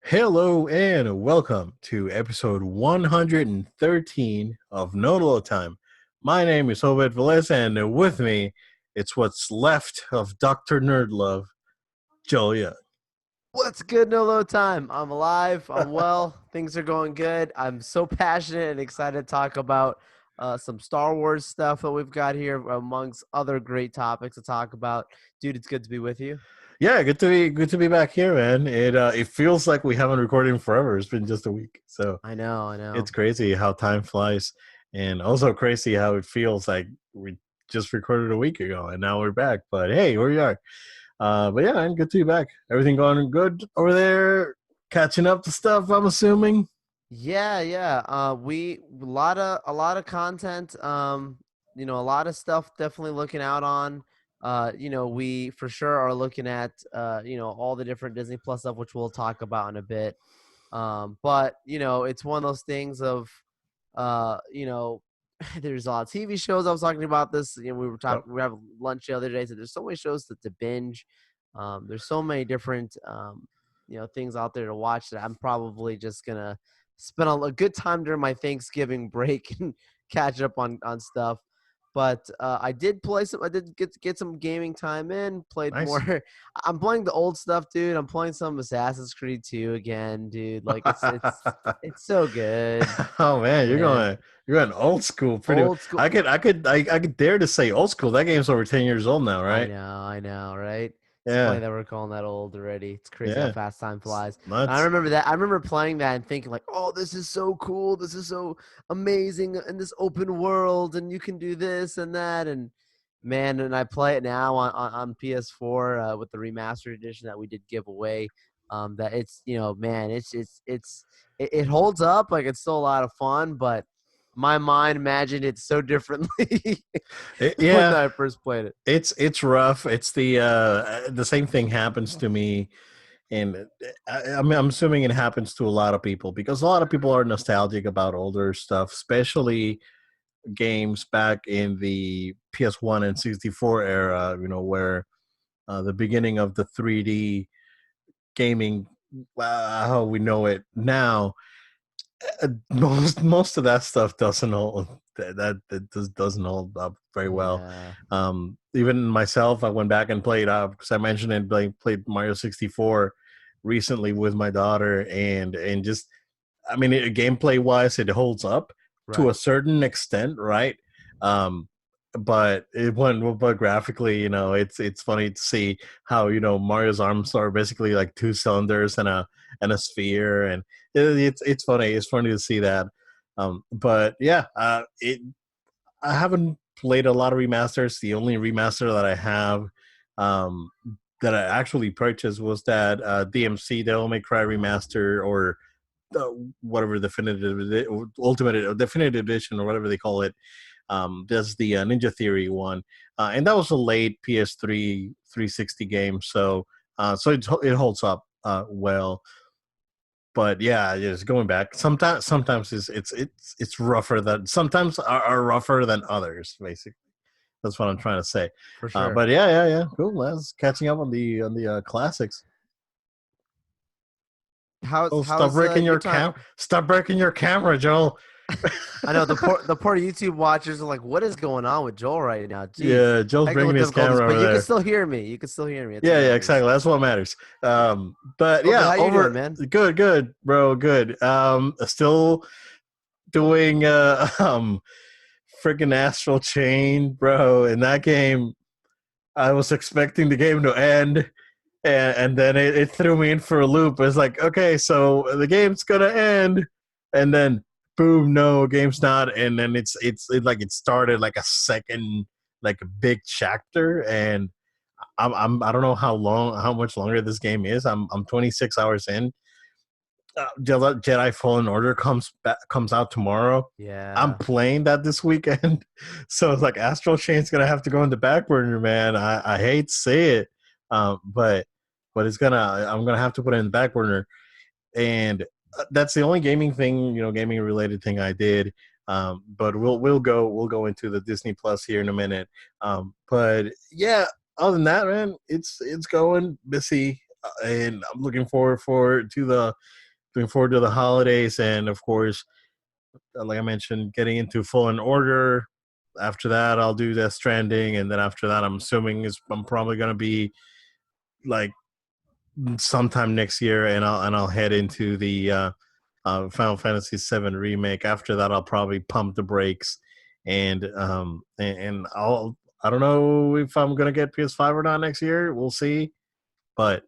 Hello and welcome to episode 113 of No Load Time. My name is Obed Velez, and with me, it's what's left of Dr. Nerdlove, Joel Young. What's good, no load time? I'm alive. I'm well. Things are going good. I'm so passionate and excited to talk about some Star Wars stuff that we've got here, amongst other great topics to talk about. Dude, it's good to be with you. Yeah, good to be back here, man. It feels like we haven't recorded in forever. It's been just a week, so I know, I it's know. crazy how time flies, and also crazy how it feels like we just recorded a week ago, and now we're back. But hey, here we are. But yeah, man, good to be back. Everything going good over there? Catching up to stuff, I'm assuming. Yeah, yeah. We a lot of content. A lot of stuff definitely looking out on. We for sure are looking at all the different Disney Plus stuff, which we'll talk about in a bit. But it's one of those things of, uh, you know, there's a lot of TV shows. I was talking about this. We were Yep. talking. We have lunch the other day. So there's so many shows to binge. There's so many different things out there to watch that I'm probably just gonna spend a good time during my Thanksgiving break and catch up on stuff. But I did play some. I did get some gaming time in. Played Nice. more. I'm playing the old stuff, dude. I'm playing some Assassin's Creed 2 again, dude. Like it's so good. Oh man, you're Yeah, going you're going old school. Pretty. old school. I could dare to say old school. That game's over 10 years old now, right? I know, right? It's funny Yeah, that we're calling that old already. It's crazy how yeah. fast time It's flies. I nuts. remember that. I remember playing that and thinking like, "Oh, this is so cool. This is so amazing in this open world, and you can do this and that." And man, and I play it now on PS4 with the remastered edition that we did give away. That it's man, it holds up. Like it's still a lot of fun, but my mind imagined it so differently when Yeah, I first played it. it's rough. It's the same thing happens to me, and I'm assuming it happens to a lot of people because a lot of people are nostalgic about older stuff, especially games back in the PS1 and 64 era. Where the beginning of the 3D gaming, how we know it now, most of that stuff doesn't hold that just doesn't hold up very well. Yeah. Even myself, I went back and played because I mentioned it, played Mario 64 recently with my daughter, and just I mean, gameplay wise, it holds up to a Right. certain extent, right? Um, but graphically, it's funny to see how Mario's arms are basically like two cylinders and a sphere, and it's funny. It's funny to see that. But yeah, I haven't played a lot of remasters. The only remaster that I have, um, that I actually purchased was that DMC Devil May Cry remaster, or whatever definitive edition, or whatever they call it. There's the Ninja Theory one, and that was a late PS3 360 game, so it holds up well. But yeah, just going back. Sometimes it's rougher than sometimes are rougher than others. Basically, that's what I'm trying to say. For sure. But yeah, cool. Let's catching up on the classics. How's Oh, how's your time? Stop breaking your camera, Joel. I know the poor YouTube watchers are like, what is going on with Joel right now? Jeez, Yeah, Joel's technical bringing his difficulties, camera but over you can there. still hear me. You can still hear me. That's what Yeah, matters. exactly. That's what matters. But Oh, but yeah, how you doing, over man? good, bro, good. Still doing freaking Astral Chain, bro. In that game, I was expecting the game to end, and then it threw me in for a loop. It's like, okay, so the game's gonna end, and then boom, no, game's not, and then like it started like a second, like a big chapter, and I don't know how much longer this game is. I'm 26 hours in. Jedi Fallen Order comes out tomorrow. I'm Yeah, playing that this weekend, so it's like Astral Chain's gonna have to go in the back burner, man. I hate to say it, but I'm gonna have to put it in the back burner, and that's the only gaming related thing I did. But we'll go into the Disney Plus here in a minute. But yeah, other than that, man, it's going busy. and I'm looking forward to the holidays, and of course, like I mentioned, getting into Fallen Order. After that, I'll do Death Stranding, and then after that, I'm assuming is I'm probably gonna be like sometime next year, and I'll head into the Final Fantasy VII remake. After that, I'll probably pump the brakes, and I don't know if I'm gonna get PS5 or not next year. We'll see, but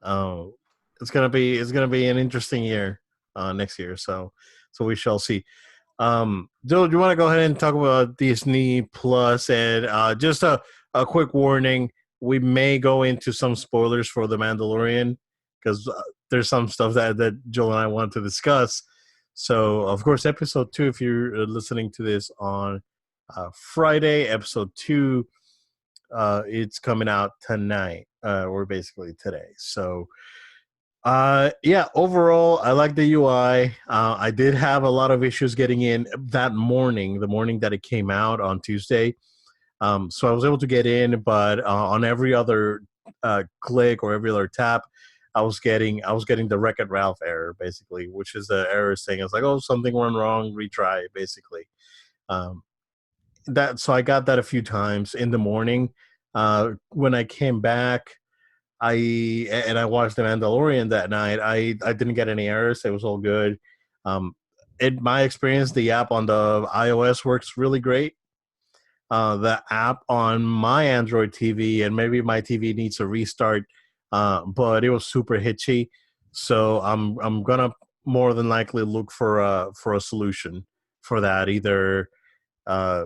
uh, it's gonna be an interesting year next year. So we shall see. Joe, do you want to go ahead and talk about Disney Plus? And just a quick warning: we may go into some spoilers for The Mandalorian because there's some stuff that Joe and I want to discuss. So, of course, episode 2, if you're listening to this on Friday, episode 2, it's coming out tonight, or basically today. So, yeah, overall, I like the UI. I did have a lot of issues getting in that morning, the morning that it came out on Tuesday. So I was able to get in, but on every other click or every other tap, I was getting the Wreck-It Ralph error, basically, which is the error saying it's like, oh, something went wrong, retry, basically. Um, that so I got that a few times in the morning. When I came back, I watched The Mandalorian that night. I didn't get any errors. It was all good. Um, in my experience, the app on the iOS works really great. The app on my Android TV, and maybe my TV needs a restart, but it was super hitchy. So I'm gonna more than likely look for a solution for that. Either uh,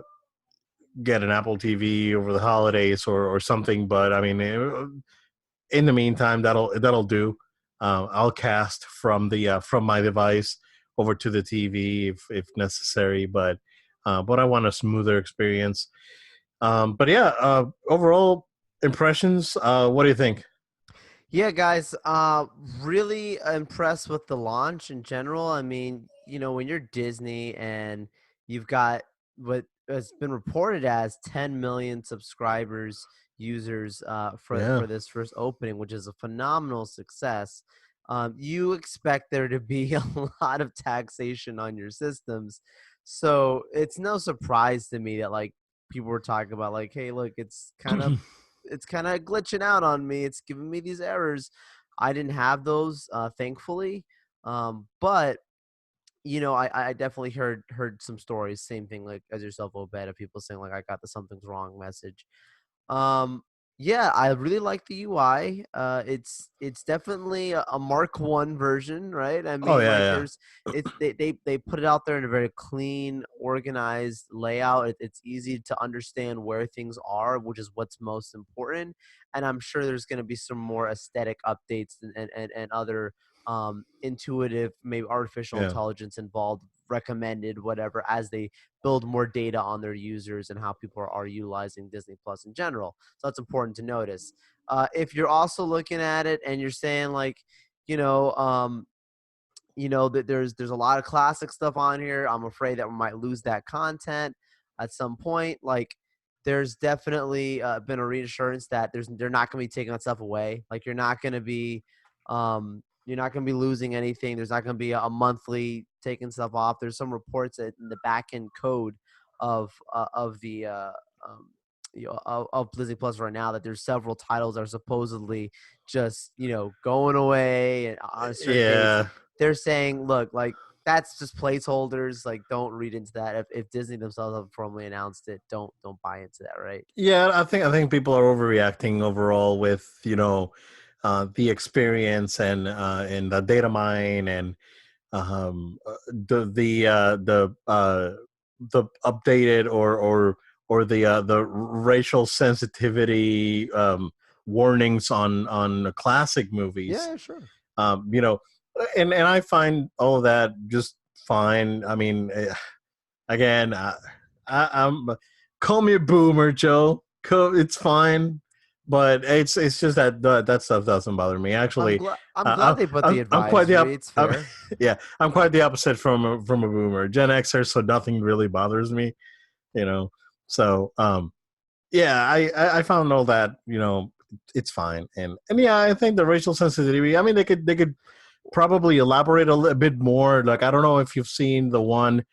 get an Apple TV over the holidays or something. But I mean, in the meantime, that'll do. I'll cast from my device over to the TV if necessary, but I want a smoother experience. But yeah, overall impressions. What do you think? Yeah, guys, really impressed with the launch in general. I mean, when you're Disney and you've got what has been reported as 10 million subscribers, users Yeah, for this first opening, which is a phenomenal success. You expect there to be a lot of taxation on your systems, so it's no surprise to me that like people were talking about like, hey, look, it's kind of glitching out on me. It's giving me these errors. I didn't have those, thankfully. But I definitely heard some stories, same thing like as yourself, Obed, of people saying like I got the something's wrong message. Um, yeah, I really like the UI. It's definitely a Mark One version, right? I oh mean, like yeah, there's it's they put it out there in a very clean, organized layout. It's easy to understand where things are, which is what's most important. And I'm sure there's going to be some more aesthetic updates and other intuitive, maybe artificial yeah, intelligence involved, recommended, whatever, as they build more data on their users and how people are utilizing Disney Plus in general. So that's important to notice. If you're also looking at it and you're saying like, you know, um, that there's a lot of classic stuff on here. I'm afraid that we might lose that content at some point. Like, there's definitely been a reassurance that they're not going to be taking that stuff away. Like, you're not going to be losing anything. There's not going to be a monthly taking stuff off. There's some reports that in the back end code of the of Disney Plus right now that there's several titles that are supposedly just going away and on certain dates. yeah. They're saying, look, like that's just placeholders. Like, don't read into that. If Disney themselves have formally announced it, don't buy into that, right? Yeah, I think people are overreacting overall with the experience and the data mine and the updated or the racial sensitivity warnings on classic movies. Yeah, sure. You know, and I find all of that just fine. I mean, again, I'm call me a boomer, Joe. It's fine, but it's just that stuff doesn't bother me. Actually, I'm glad they put the I'm quite advisory. It's I'm, fair. yeah, I'm quite the opposite from a boomer, Gen Xer, so nothing really bothers me. You know, so yeah, I found all that it's fine. And yeah, I think the racial sensitivity. I mean, they could probably elaborate a little bit more. Like I don't know if you've seen the warnings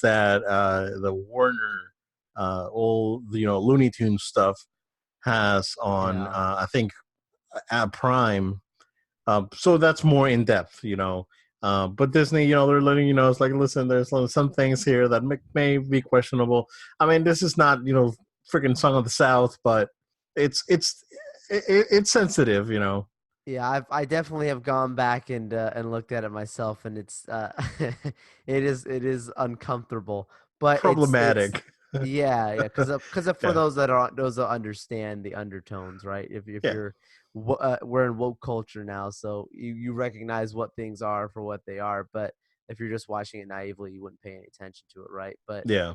that the Warner all Looney Tunes stuff has on Yeah. I think at Prime. So that's more in depth, you know. But Disney, they're letting you know, it's like, listen, there's some things here that may be questionable. I mean, this is not, freaking Song of the South, but it's sensitive, you know, Yeah, I definitely have gone back and looked at it myself, and it's it is uncomfortable, but it's problematic. yeah, because for Yeah, those that understand the undertones, right? If yeah, you're we're in woke culture now, so you recognize what things are for what they are, but if you're just watching it naively, you wouldn't pay any attention to it, right? But yeah,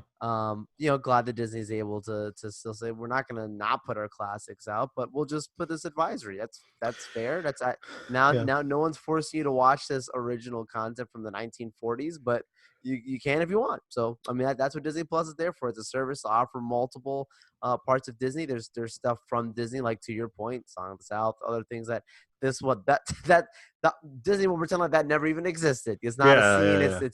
glad that Disney's able to still say we're not going to not put our classics out, but we'll just put this advisory. That's fair. yeah, Now no one's forcing you to watch this original content from the 1940s, but you can if you want. So I mean that's what Disney Plus is there for. It's a service to offer multiple parts of Disney. There's stuff from Disney, like to your point, Song of the South, other things that this what that that Disney will pretend like that never even existed. It's not a yeah, scene. yeah, It's yeah.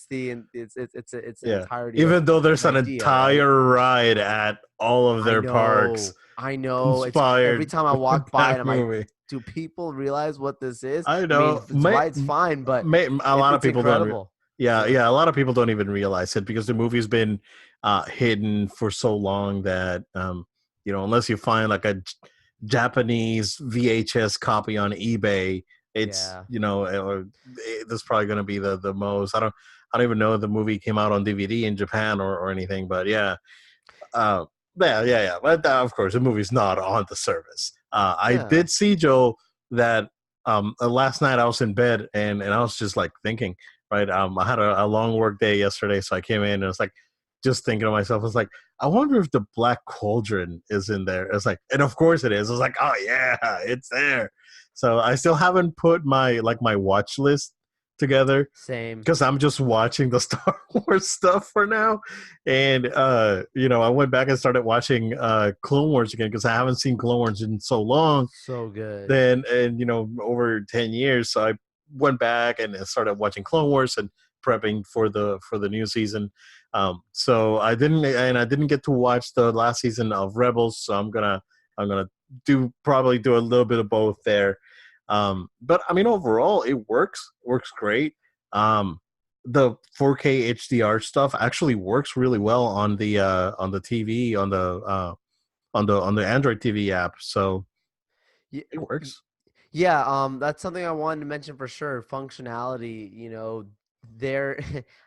it's an Yeah. entirety of Even though there's an an idea, right? entire ride at all of their parks I know. It's every inspired time I with walk by that and I'm like, movie. do people realize what this is? I I mean, know. it's why it's fine, but A lot of it's people don't. incredible. Yeah, Yeah. yeah. A lot of people don't even realize it because the movie's been hidden for so long that unless you find like a Japanese VHS copy on eBay, it's Yeah. that's probably going to be the most. I don't even know if the movie came out on DVD in Japan or anything, but yeah. Uh, yeah, yeah, yeah. But of course, the movie's not on the service. I Yeah. did see, Joe, that last night I was in bed and I was just like thinking, right? I had a long work day yesterday, so I came in and it's like just thinking to myself, it's like, I wonder if the Black Cauldron is in there. It's like, and of course it is. It's like, oh yeah, it's there. So I still haven't put my watch list together Same. because I'm just watching the Star Wars stuff for now. And I went back and started watching Clone Wars again because I haven't seen Clone Wars in so long. So good. Then and over 10 years. So I went back and started watching Clone Wars and prepping for the new season. So I didn't get to watch the last season of Rebels. So I'm gonna probably do a little bit of both there. But I mean, overall, it works great. The 4K HDR stuff actually works really well on the TV on the Android TV app. So Y- it y- works. Yeah, that's something I wanted to mention for sure. Functionality, there.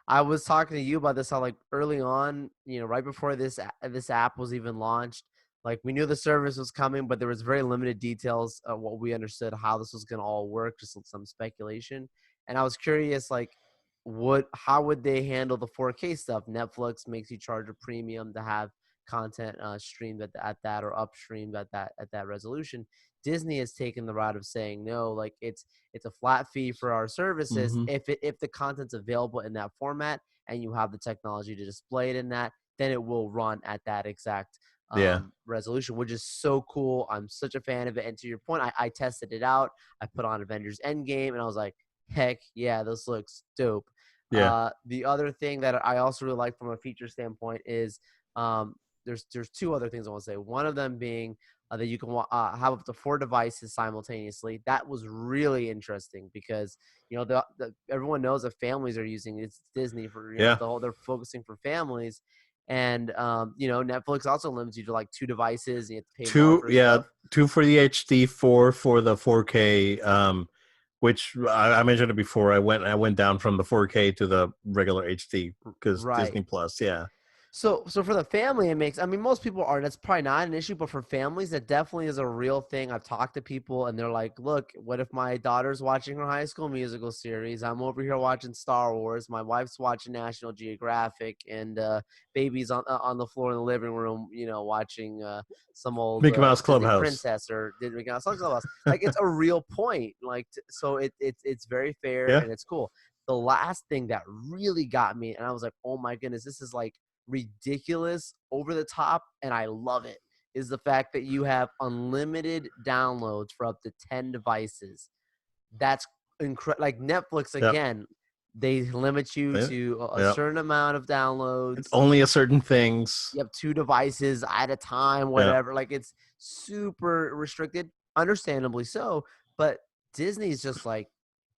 I was talking to you about this how like early on, right before this app was even launched, like we knew the service was coming, but there was very limited details of what we understood how this was going to all work, just some speculation. And I was curious, like, how would they handle the 4K stuff? Netflix makes you charge a premium to have content streamed at that or upstreamed at that resolution. Disney has taken the route of saying no, like it's a flat fee for our services Hmm. if the content's available in that format and you have the technology to display it in that, then it will run at that exact Yeah, resolution, which is so cool. I'm such a fan of it. And to your point, I tested it out. I put on Avengers Endgame and I was like, heck yeah, this looks dope. yeah, The other thing that I also really like from a feature standpoint is there's two other things I want to say. One of them being that you can have up to 4 devices simultaneously. That was really interesting because everyone knows that families are using it. It's Disney for yeah. they're focusing for families, and Netflix also limits you to like 2 devices. And you have to pay more Two, for yeah, stuff. two for the HD, four for the 4K. Which I mentioned it before. I went down from the 4K to the regular HD because Right. Disney Plus. Yeah, So for the family, it makes. I mean, most people are. That's probably not an issue, but for families, that definitely is a real thing. I've talked to people, and they're like, "Look, what if my daughter's watching her High School Musical series? I'm over here watching Star Wars. My wife's watching National Geographic, and baby's on the floor in the living room, watching some old Mickey Mouse Disney Clubhouse. princess or Disney something else." Like it's a real point. Like so, it's very fair Yeah, and it's cool. The last thing that really got me, and I was like, "Oh my goodness, this is like." Ridiculous, over the top, and I love it. is the fact that you have unlimited downloads for up to 10 devices. That's incredible. Like Netflix, Yep. again, they limit you Yeah. to a Yep. certain amount of It's downloads. only a certain things. You have 2 devices at a time, Yeah. whatever. Like it's super restricted, understandably so. But Disney's just like,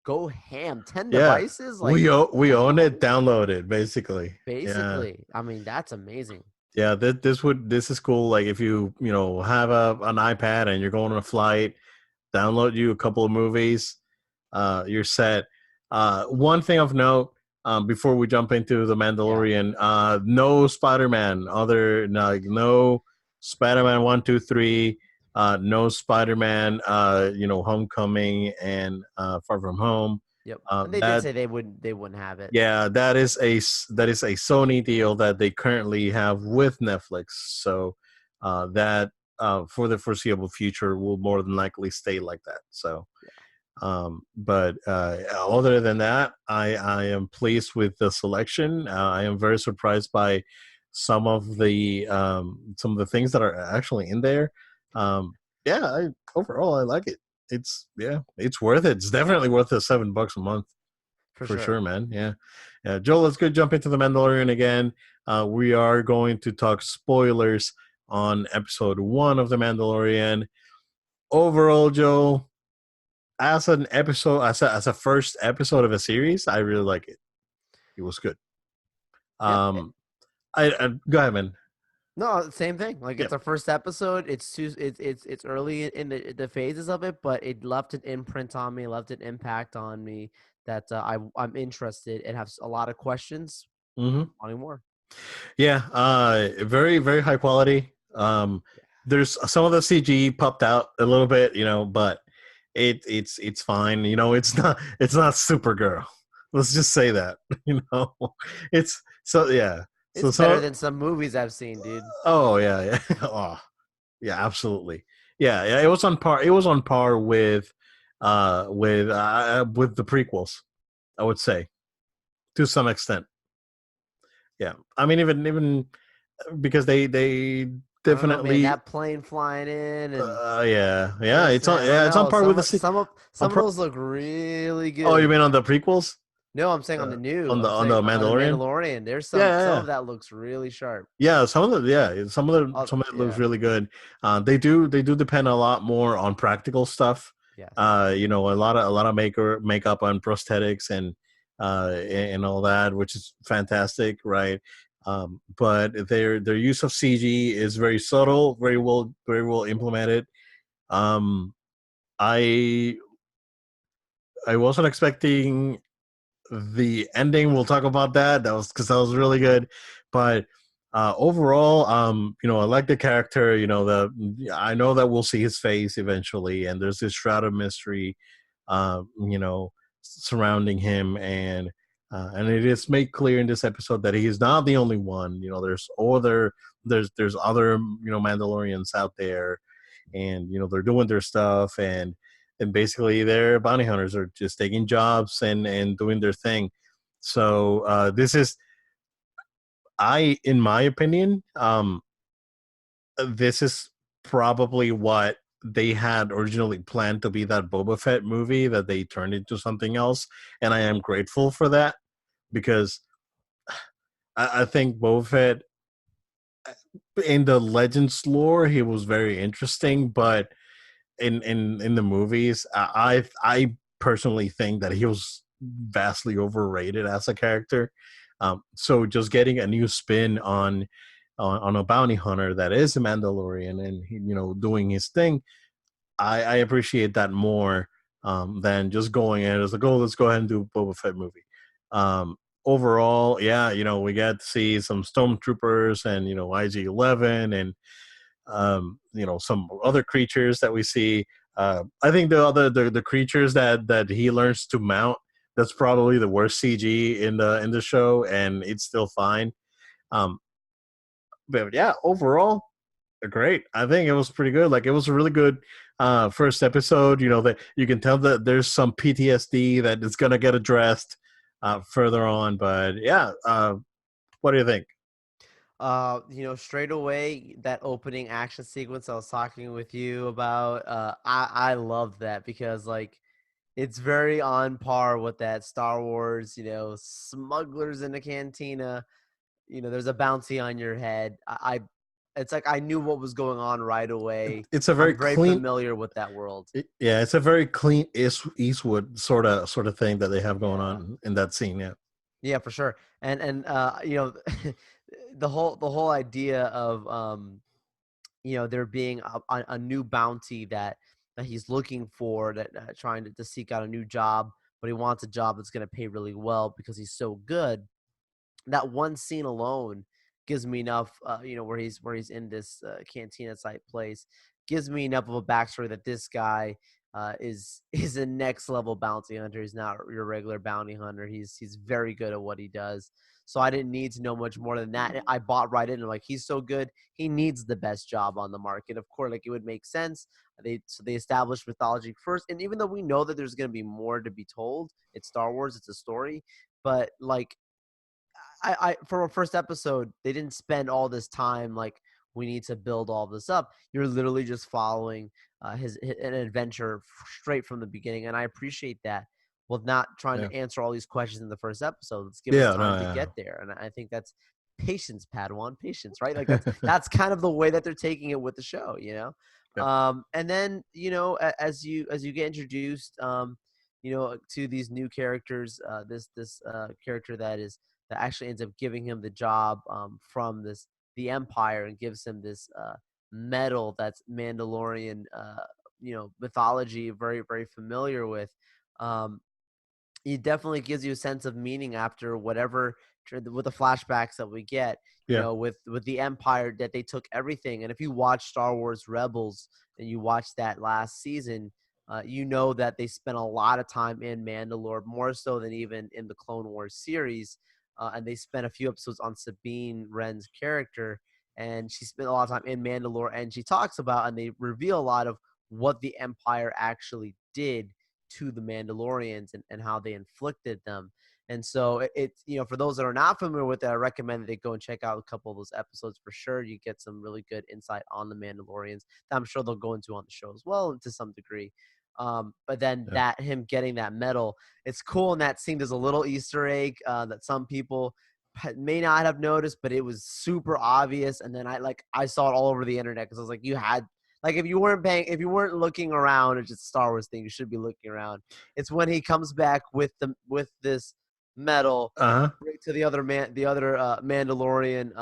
go ham. 10 Yeah. devices, like We own download it, it. download it, basically. Yeah. Basically, I mean, that's amazing. Yeah, this is cool. Like if you know have an iPad and you're going on a flight, download you a couple of movies, you're set. One thing of note, before we jump into the Yeah. Mandalorian, no Spider-Man, no Spider-Man 1, 2, 3, no Spider-Man, Homecoming and Far From Home. Yep. And they did That say they wouldn't have it. Yeah, that is a Sony deal that they currently have with Netflix. So that for the foreseeable future will more than likely stay like that. So, but other than that, I am pleased with the selection. I am very surprised by some of the things that are actually in there. Yeah, overall I like it. It's worth it. It's definitely worth the $7 a month. For For sure. sure, man. Yeah. Yeah. Joel, let's go jump into the Mandalorian again. We are going to talk spoilers on episode 1 of the Mandalorian. Overall, Joel, as an episode, as a first episode of a series, I really like it. It was good. Yeah. I go ahead, man. No, same thing. Like Yeah. it's our first episode. It's early in the phases of it, but it left an imprint on me, left an impact on me that I'm interested and have a lot of questions. Mm-hmm. Wanting more. Yeah. Very very high quality. There's some of the CG popped out a little bit, but it's fine. It's not Supergirl. Let's just say that. It's so yeah. It's So better so than some movies I've seen, dude. oh yeah yeah oh yeah absolutely yeah it was on par. It was on par with the prequels. I would say to some extent. Yeah, I mean even because they I don't know, man. definitely That plane flying in and it's listen, on I don't it's on know. par with the Some of those look really oh, you good. mean on the prequels No, I'm saying on the new. I'm on saying the on the Mandalorian? Mandalorian. There's Yeah, some yeah, of that looks really sharp. yeah. Some of it looks Yeah. really good. They do depend a lot more on practical stuff. Yes. A lot of makeup and prosthetics and all that, which is fantastic, right? But their use of CG is very subtle, very well implemented. Um, I I wasn't expecting the ending. We'll talk about that. That was because that was really good. But overall, I like the character. I know that we'll see his face eventually, and there's this shroud of mystery, surrounding him, and it is made clear in this episode that he is not the only one. There's other Mandalorians out there, and they're doing their stuff, and basically their bounty hunters are just taking jobs and doing their thing. So this is, in my opinion, this is probably what they had originally planned to be, that Boba Fett movie that they turned into something else, and I am grateful for that, because I think Boba Fett in the Legends lore he was very interesting, but in the movies, I personally think that he was vastly overrated as a character. So just getting a new spin on a bounty hunter that is a Mandalorian and doing his thing, I appreciate that more than just going in as like, oh, let's go ahead and do a Boba Fett movie. Overall, yeah, we got to see some stormtroopers and IG-11 and some other creatures that we see. I think the creatures that he learns to mount, that's probably the worst CG in the show, and it's still fine. But yeah, overall, great. I think it was pretty good. Like, it was a really good first episode. That you can tell that there's some PTSD that is gonna get addressed further on. But yeah, what do you think? Straight away that opening action sequence I was talking with you about, I love that because like it's very on par with that Star Wars, smugglers in a cantina. There's a bounty on your head. It's like I knew what was going on right away. It's a very I'm very clean. familiar with that world. Yeah, it's a very clean Eastwood sort of thing that they have going Yeah. on in that scene. Yeah, Yeah, for sure. And the whole idea of there being a new bounty that he's looking for, that trying to seek out a new job, but he wants a job that's going to pay really well because he's so good. That one scene alone gives me enough, where he's in this cantina type place, gives me enough of a backstory that this guy is a next level bounty hunter. He's not your regular bounty hunter. He's very good at what he does. So I didn't need to know much more than that. I bought right in. Like, he's so good, he needs the best job on the market. Of course, like, it would make sense. They established mythology first, and even though we know that there's going to be more to be told, it's Star Wars, it's a story. But like, I for a first episode, they didn't spend all this time like we need to build all this up. You're literally just following an adventure straight from the beginning, and I appreciate that. Well, not trying yeah, to answer all these questions in the first episode. Let's give us yeah. time No, to yeah, get there, and I think that's patience, Padawan, patience, right? Like that's kind of the way that they're taking it with the show, you know. yeah, And then as you get introduced, to these new characters, this character that actually ends up giving him the job from the Empire, and gives him this medal that's Mandalorian mythology, very very familiar with. Um, it definitely gives you a sense of meaning after whatever, with the flashbacks that we get, yeah, with the Empire, that they took everything. And if you watch Star Wars Rebels and you watch that last season, you know that they spent a lot of time in Mandalore, more so than even in the Clone Wars series. And they spent a few episodes on Sabine Wren's character, and she spent a lot of time in Mandalore, and she talks about, and they reveal a lot of what the Empire actually did to the Mandalorians, and how they inflicted them. And so for those that are not familiar with it, I recommend that they go and check out a couple of those episodes for sure. You get some really good insight on the Mandalorians that I'm sure they'll go into on the show as well, to some degree. But then yeah. that him getting that medal, it's cool in that scene. There's a little Easter egg that some people may not have noticed, but it was super obvious. And then I saw it all over the internet because I was like, you had, like, if you weren't looking around, it's just a Star Wars thing, you should be looking around. It's when he comes back with this medal, Uh huh. right to the other Mandalorian,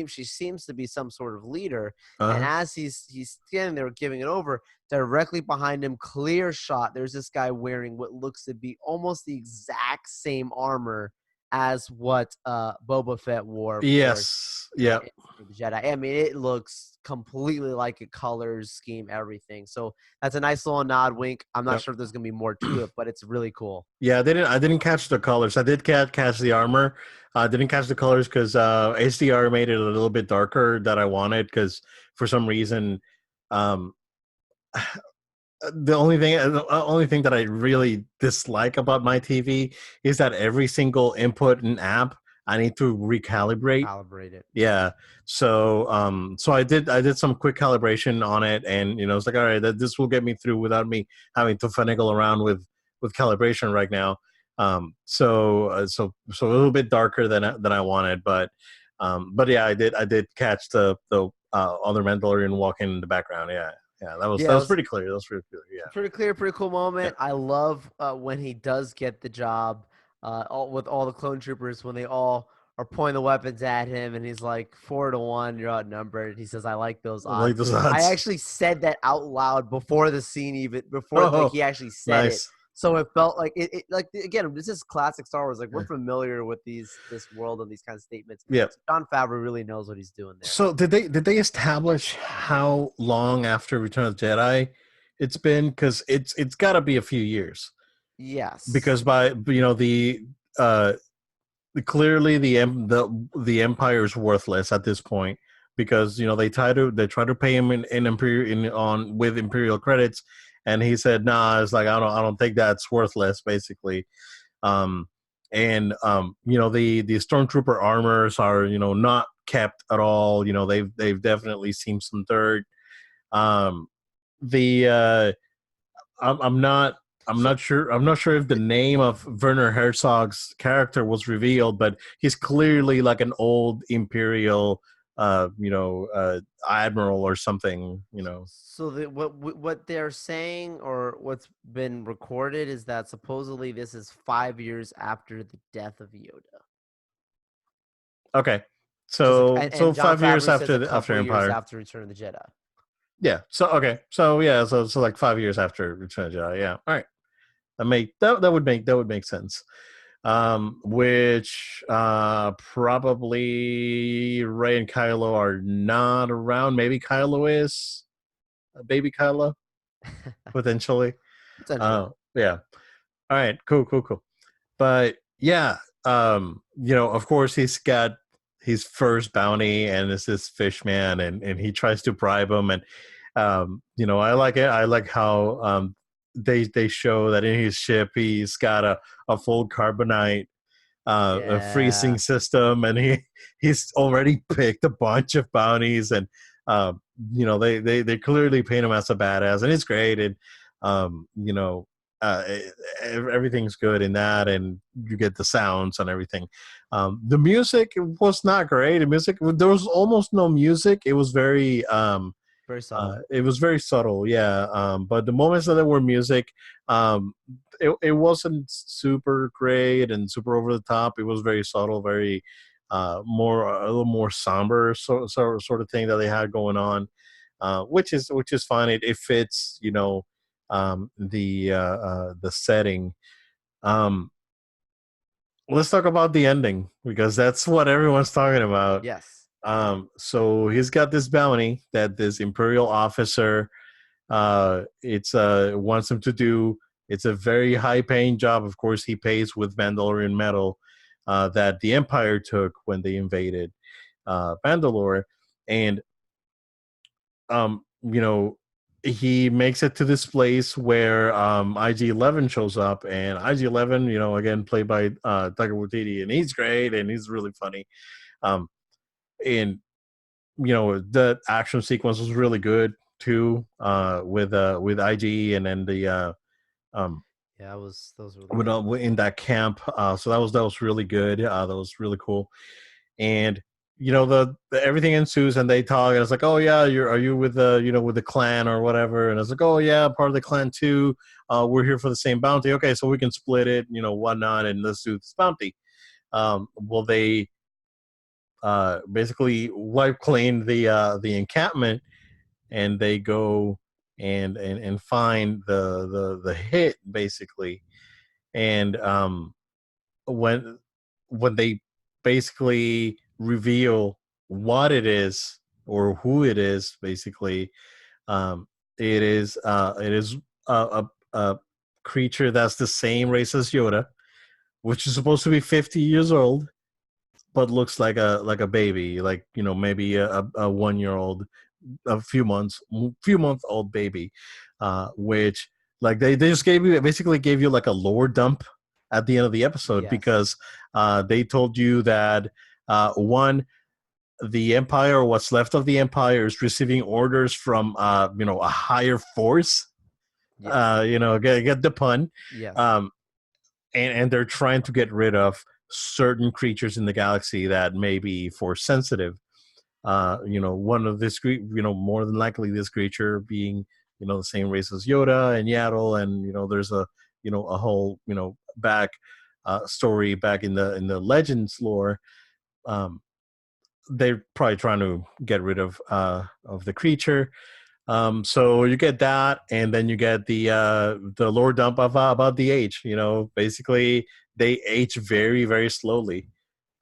she seems to be some sort of leader. Uh And huh. as he's standing there giving it over, directly behind him, clear shot, there's this guy wearing what looks to be almost the exact same armor as what Boba Fett wore, of course, Yes. in Yeah. the Jedi. I mean, it looks completely like it, colors, scheme, everything. So that's a nice little nod, wink. I'm not Yep. sure if there's gonna be more to it, but it's really cool. Yeah, I didn't catch the colors. I did catch the armor. I didn't catch the colors because HDR made it a little bit darker that I wanted. Because for some reason, um, the only thing that I really dislike about my TV is that every single input and app I need to recalibrate. Calibrate it. Yeah. So I did some quick calibration on it, and it's like, all right, this will get me through without me having to finagle around with calibration right now. So a little bit darker than I wanted, but yeah, I did catch the other Mandalorian walking in the background. Yeah, yeah, that was Yeah, that it was was pretty clear. That was pretty clear. Yeah, pretty clear, pretty cool yeah. moment. I love when he does get the job, with all the clone troopers, when they all are pointing the weapons at him, and he's like, 4-1, you're outnumbered. He says, I like those Like odds. those I odds. actually said that out loud before the scene, even before like Oh, he actually said it. nice. So it felt like like, again, this is classic Star Wars. Like, we're Yeah. familiar with this world and these kinds of statements. Yeah. So John Favreau really knows what he's doing there. So did they establish how long after Return of the Jedi it's been? Because it's got to be a few years. Yes. Because by uh clearly the Empire's worthless at this point, because they try to pay him in imperial on with imperial credits, and he said, nah, it's like, I don't think that's worthless, basically. um and the stormtrooper armors are not kept at all. They've definitely seen some dirt. Um, the I'm not. I'm So not sure. I'm not sure if the name of Werner Herzog's character was revealed, but he's clearly like an old imperial, admiral or something. so what they're saying or what's been recorded is that supposedly this is 5 years after the death of Yoda. Okay, Just like so and John 5 years Favreau says a after couple years Empire. after Return of the Jedi. Yeah. So okay. So yeah. So like 5 years after Return of the Jedi. Yeah. All right. That would make sense. Which probably Rey and Kylo are not around. Maybe Kylo is baby Kylo potentially. Potentially. Yeah. All right. Cool. But yeah, of course he's got his first bounty and it's this fish man and he tries to bribe him and I like it. I like how they show that in his ship he's got a full carbonite a freezing Yeah. system and he's already picked a bunch of bounties and they clearly paint him as a badass and it's great and um, you know uh, everything's good in that and you get the sounds and everything. The music was not great. The music, there was almost no music. It was very Very subtle. it was very subtle, yeah. But the moments that there were music, um, it wasn't super great and super over the top. It was very subtle, very more a little more somber sort of thing that they had going on, which is fine. It fits, the setting. Um, let's talk about the ending because that's what everyone's talking about. Yes. So he's got this bounty that this imperial officer it's wants him to do. It's a very high paying job. Of course, he pays with Mandalorian metal that the Empire took when they invaded Mandalore, and you know he makes it to this place where IG-11 shows up, and IG-11, again played by Taika Waititi, and he's great and he's really funny. Um, and the action sequence was really good too with IG and then the um Yeah, that was really with good. in that camp so that was really good. That was really cool. And the everything ensues and they talk and it's like, oh yeah, are you with the with the clan or whatever, and it's like, oh yeah, part of the clan too. We're here for the same bounty. Okay, so we can split it, whatnot, and let's do this bounty. Well, they basically wipe clean the encampment, and they go and find the hit basically. And when they basically reveal what it is or who it is, basically, um, it is a creature that's the same race as Yoda, which is supposed to be 50 years old, but looks like a baby, like maybe a 1 year old, a few month old baby, which like they just basically gave you like a lore dump at the end of the episode Yes. because they told you that one, the Empire, or what's left of the Empire, is receiving orders from a higher force. Yes. Get the pun. Yes. um, and they're trying to get rid of certain creatures in the galaxy that may be force sensitive. One of this, more than likely this creature being, the same race as Yoda and Yaddle, and there's a whole, back story back in the Legends lore. Um, they're probably trying to get rid of the creature. So you get that, and then you get the lore dump of about the age. Basically they age very, very slowly.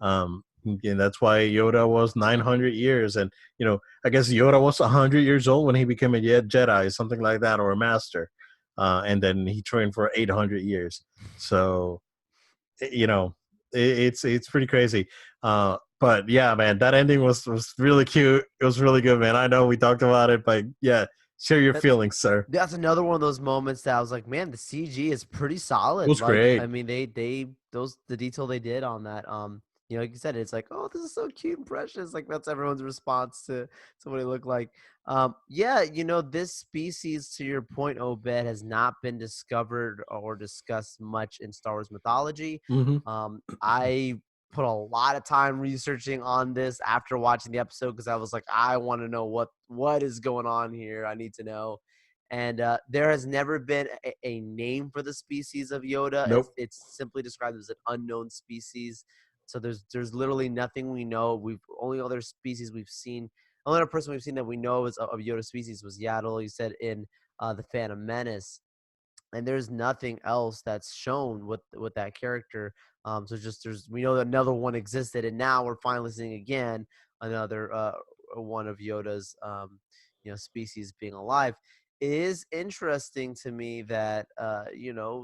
And that's why Yoda was 900 years, and I guess Yoda was 100 years old when he became a Jedi, something like that, or a master, and then he trained for 800 years. So you know, it's pretty crazy. But yeah, man, that ending was really cute. It was really good, man. I know we talked about it, but yeah, share your That, feelings, sir. that's another one of those moments that I was like, man, the CG is pretty It solid. was Like, I great. mean, they those the detail they did on that, like you said, it's like, oh, this is so cute and precious. Like that's everyone's response to what he looked like. Yeah, this species, to your point, Obed, has not been discovered or discussed much in Star Wars mythology. Hmm. I put a lot of time researching on this after watching the episode because I was like, I want to know what is going on here. I need to know. And there has never been a name for the species of Yoda. Nope. It's simply described as an unknown species. So there's literally nothing we know. We've only other species we've seen. Only other person we've seen that we know is of Yoda species was Yaddle. You said in the Phantom Menace, and there's nothing else that's shown with that character. So just we know that another one existed, and now we're finally seeing again another one of Yoda's species being alive. It is interesting to me that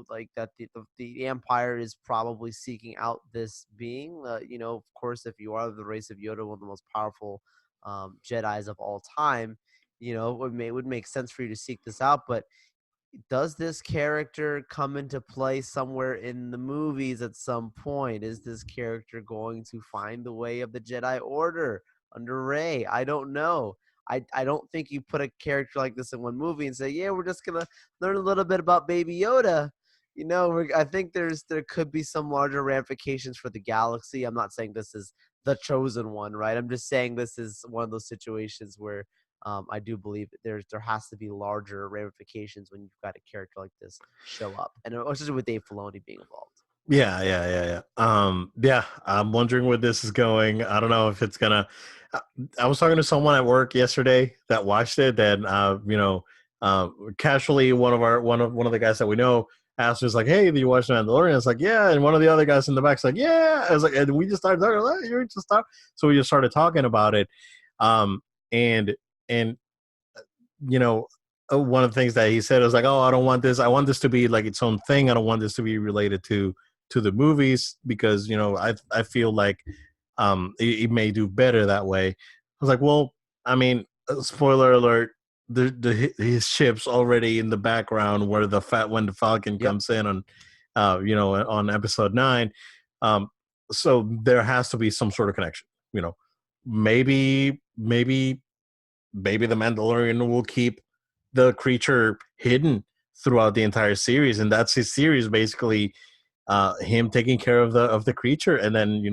like that the Empire is probably seeking out this being. Of course, if you are the race of Yoda, one of the most powerful Jedi's of all time, it would make sense for you to seek this out, but does this character come into play somewhere in the movies at some point? Is this character going to find the way of the Jedi Order under Rey? I don't know. I don't think you put a character like this in one movie and say, yeah, we're just gonna learn a little bit about Baby Yoda. I think there could be some larger ramifications for the galaxy. I'm not saying this is the chosen one, right? I'm just saying this is one of those situations where I do believe there has to be larger ramifications when you've got a character like this show up, and especially with Dave Filoni being involved. Yeah. I'm wondering where this is going. I don't know if it's gonna. I I was talking to someone at work yesterday that watched it. That casually one of the guys that we know asked us like, "Hey, do you watch Mandalorian?" It's like, "Yeah," and one of the other guys in the back's like, "Yeah." I was like, and we just started talking. Like, you just stop. So we just started talking about it. Um, and and you know, one of the things that he said was like, "Oh, I don't want this. I want this to be like its own thing. I don't want this to be related to the movies because I feel like it may do better that way." I was like, "Well, I mean, spoiler alert." His ship's already in the background where when the Falcon Yep, comes in on, on episode 9. Um, so there has to be some sort of connection. You know, maybe the Mandalorian will keep the creature hidden throughout the entire series, and that's his series basically. Him taking care of the creature, and then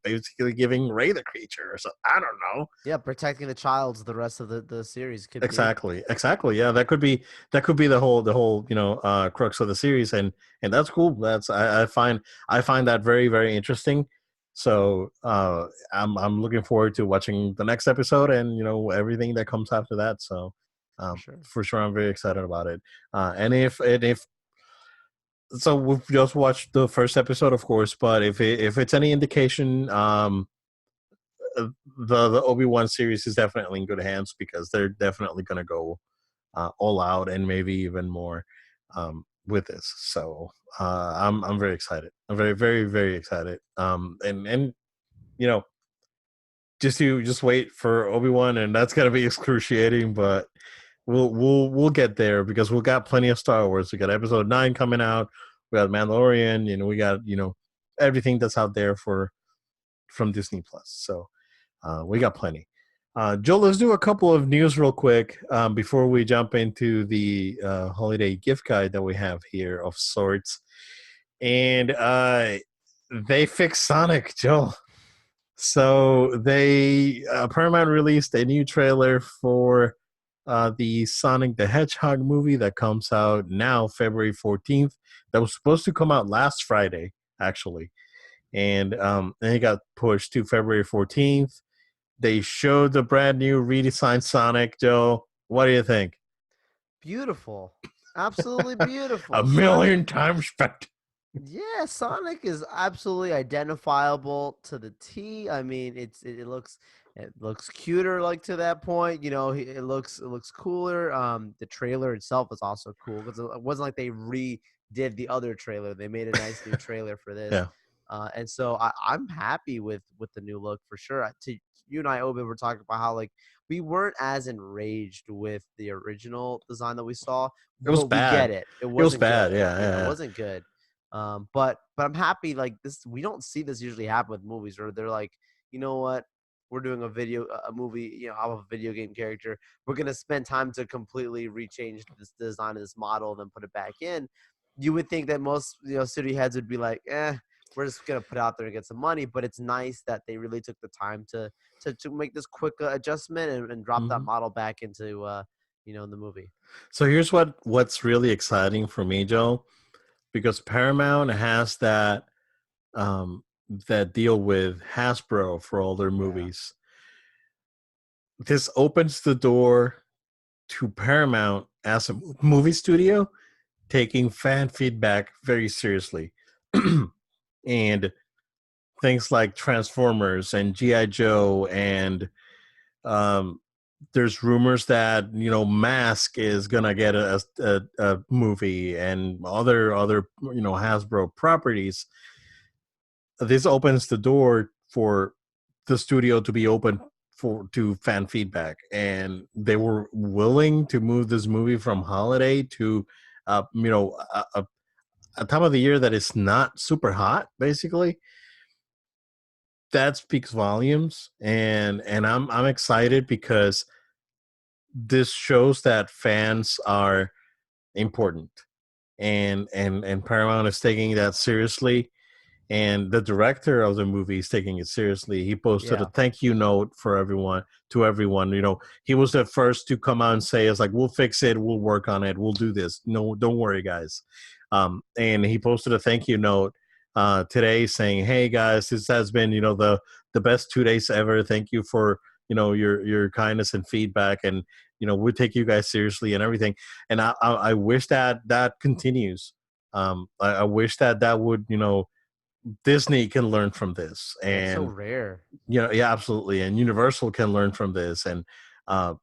basically giving Ray the creature. So I don't know. yeah, protecting the child's the rest of the series could be. Exactly. Yeah, that could be the whole crux of the series, and that's cool. I find that very very interesting. So I'm looking forward to watching the next episode and everything that comes after that. So For sure. for sure I'm very excited about it. And if so, we've just watched the first episode, of course, but if it's any indication, the Obi-Wan series is definitely in good hands because they're definitely going to go all out and maybe even more with this. So I'm very excited. I'm very very very excited. And you know just wait for Obi-Wan, and that's going to be excruciating, but we'll get there because we got plenty of Star Wars. We got Episode 9 coming out. We got Mandalorian. We got everything that's out there from Disney Plus. So we got plenty. Joe, let's do a couple of news real quick before we jump into the holiday gift guide that we have here of sorts. And they fixed Sonic, Joe. So Paramount released a new trailer for the Sonic the Hedgehog movie that comes out now, February 14th. That was supposed to come out last Friday, actually. And it got pushed to February 14th. They showed the brand new redesigned Sonic, Joe. What do you think? Beautiful, absolutely A beautiful. Sonic. million times better. Yeah, Sonic is absolutely identifiable to the T. I mean, it looks cuter like to that point. It looks cooler. The trailer itself is also cool because it wasn't like they redid the other trailer. They made a nice new trailer for this. Yeah. And so I'm happy with the new look for sure. To you and I, Obed, were talking about how like we weren't as enraged with the original design that we saw, It was but we get bad. it. It It was wasn't bad. good. Yeah, Yeah, it yeah, wasn't good. But I'm happy like this. We don't see this usually happen with movies where they're like, you know what, we're doing a movie, of a video game character. We're gonna spend time to completely rechange this design of this model and then put it back in. You would think that most studio heads would be like, we're just gonna put it out there and get some money. But it's nice that they really took the time to make this quick adjustment and drop that Mhm. model back into the movie. So here's what's really exciting for me, Joe, because Paramount has um, that deal with Hasbro for all their Yeah. movies. This opens the door to Paramount as a movie studio taking fan feedback very seriously. And things like Transformers and G.I. Joe, and um, there's rumors that Mask is gonna get a movie, and other Hasbro properties. This opens the door for the studio to be open to fan feedback, and they were willing to move this movie from holiday to a time of the year that is not super hot, basically. That speaks volumes, and I'm excited because this shows that fans are important, and Paramount is taking that seriously, and the director of the movie is taking it seriously. He posted a Yeah. thank you note for everyone. He was the first to come out and say, "It's like, we'll fix it, we'll work on it, we'll do this. No, don't worry, guys." And he posted a thank you note today saying, "Hey guys, this has been the best 2 days ever. Thank you for your kindness and feedback, and we take you guys seriously and everything." And I wish that continues. I wish that would Disney can learn from this, Yeah, it's so and rare. yeah, absolutely, and Universal can learn from this, and uh,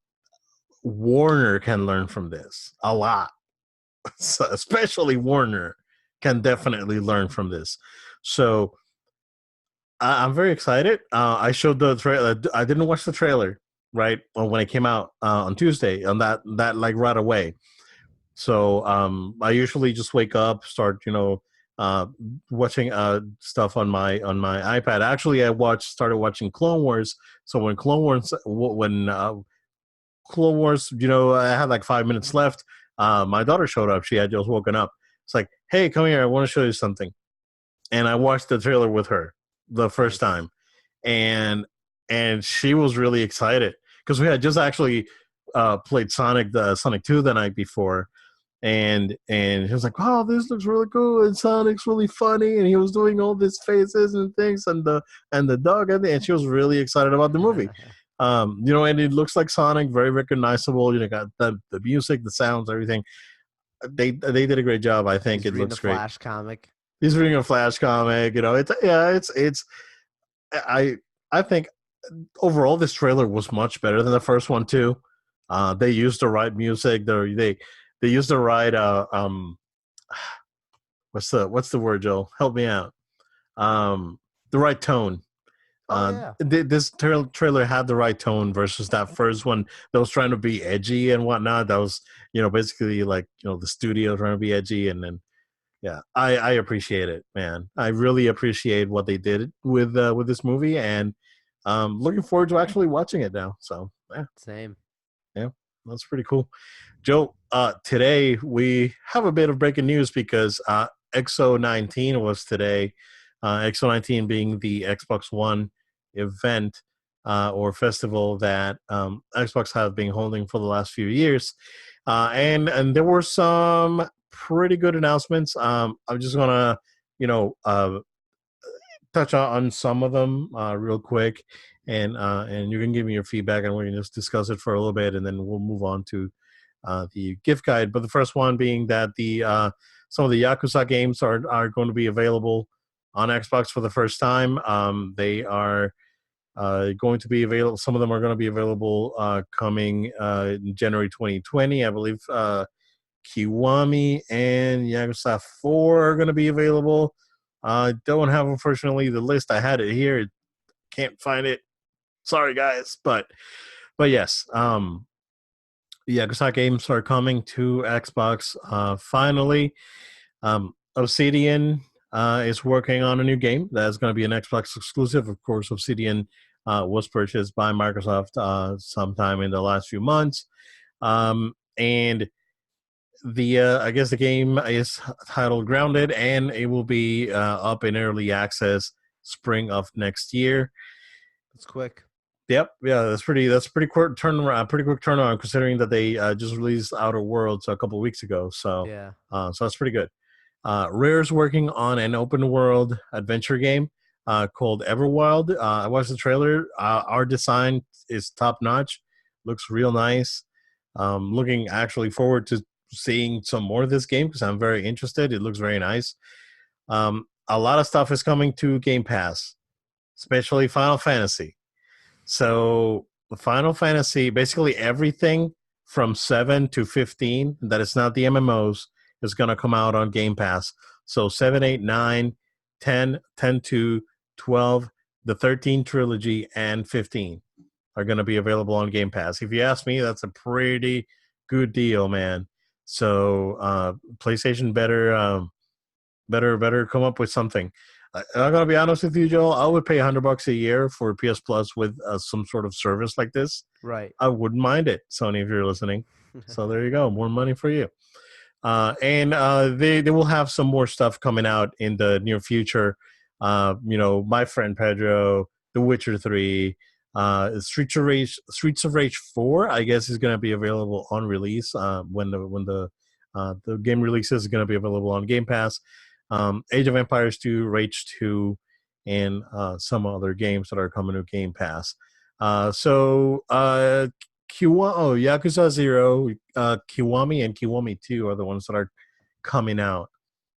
Warner can learn from this a lot. So especially Warner can definitely learn from this. So I'm very excited. I showed the trailer. I didn't watch the trailer right when it came out on Tuesday, on that like right away. So I usually just wake up, start uh, watching stuff on my iPad. Actually, started watching Clone Wars. So when Clone Wars, I had like 5 minutes left. My daughter showed up. She had just woken up. It's like, hey, come here. I want to show you something. And I watched the trailer with her the first Nice. time, and she was really excited because we had just actually played Sonic 2 the night before, and he was like, "Oh, this looks really cool, and Sonic's really funny," and he was doing all these faces and things, and the dog, and she was really excited about the movie. And it looks like Sonic, very recognizable. Got the music, the sounds, everything. They did a great job. I think He's it reading the looks great. Flash comic. He's reading a Flash comic. It's I I think overall this trailer was much better than the first one too. They used the right music. They used the right what's the word, Joel? Help me out. The right tone. Oh yeah. This trailer had the right tone versus that first one that was trying to be edgy and whatnot. That was basically like the studio trying to be edgy, and then yeah, I appreciate it, man. I really appreciate what they did with this movie, and looking forward to actually watching it now. So yeah, Same. yeah, that's pretty cool. Joe, today we have a bit of breaking news because XO19 was today. XO19 being the Xbox One event or festival that Xbox have been holding for the last few years, and there were some pretty good announcements. I'm just gonna, you know, uh, touch on some of them real quick, and you can give me your feedback, and we can just discuss it for a little bit, and then we'll move on to the gift guide. But the first one being that the some of the Yakuza games are going to be available on Xbox for the first time. They are going to be available. Some of them are going to be available coming in January 2020, I believe. Kiwami and Yakuza 4 are going to be available. I don't have, unfortunately, the list. I had it here. Can't find it. Sorry, guys. But yes, Yakuza games are coming to Xbox finally. Obsidian is working on a new game that's going to be an Xbox exclusive. Of course, Obsidian was purchased by Microsoft sometime in the last few months, and the I guess the game is titled Grounded, and it will be up in early access spring of next year. It's quick. Yep, yeah, that's pretty quick turnaround, pretty quick turnaround considering that they just released Outer Worlds a couple of weeks ago. Yeah. So that's pretty good. Rare's working on an open world adventure game called Everwild. I watched the trailer. Our design is top notch. Looks real nice. Looking actually forward to seeing some more of this game because I'm very interested. It looks very nice. A lot of stuff is coming to Game Pass, especially Final Fantasy. So Final Fantasy, basically everything from 7 to 15 that is not the MMOs is going to come out on Game Pass. So 7, 8, 9, 10, 10 to 12, the 13 trilogy, and 15 are going to be available on Game Pass. If you ask me, that's a pretty good deal, man. So PlayStation better come up with something. I'm gonna be honest with you, Joel. I would pay $100 a year for PS Plus with some sort of service like this. Right. I wouldn't mind it, Sony, if you're listening. So there you go, more money for you. And they will have some more stuff coming out in the near future. My friend Pedro, The Witcher 3, Streets of Rage 4. I guess is going to be available on release when the game releases is going to be available on Game Pass. Age of Empires 2, Rage 2, and some other games that are coming to Game Pass. Yakuza 0, Kiwami, and Kiwami 2 are the ones that are coming out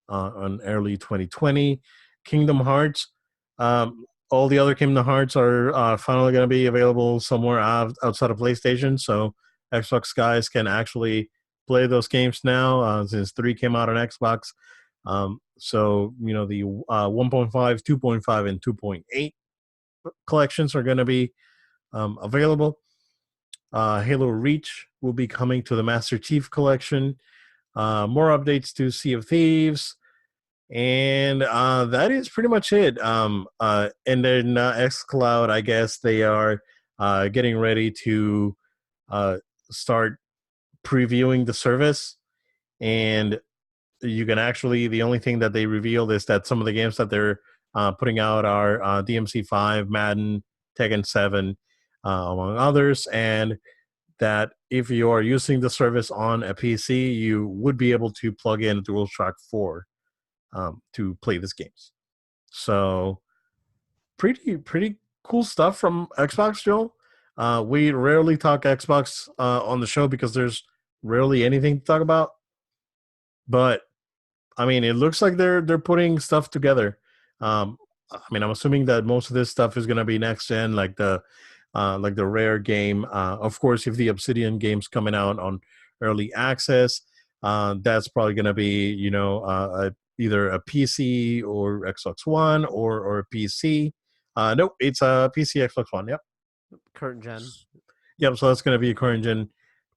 on early 2020. Kingdom Hearts, all the other Kingdom Hearts are finally going to be available somewhere outside of PlayStation, so Xbox guys can actually play those games now since 3 came out on Xbox. The 1.5, 2.5, and 2.8 collections are going to be available. Halo Reach will be coming to the Master Chief Collection. More updates to Sea of Thieves. And that is pretty much it. And then xCloud, I guess they are getting ready to start previewing the service. And you can actually, the only thing that they revealed is that some of the games that they're putting out are DMC5, Madden, Tekken 7, among others. And that if you are using the service on a PC, you would be able to plug in DualShock 4 to play these games. So pretty cool stuff from Xbox, Joel. We rarely talk Xbox on the show because there's rarely anything to talk about. But I mean, it looks like they're putting stuff together. I'm assuming that most of this stuff is going to be next gen, like the Rare game. Of course, if the Obsidian game's coming out on early access, that's probably going to be either a PC or Xbox One or a PC. Nope, it's a PC Xbox One. Yep. Current gen. Yep. So that's going to be a current gen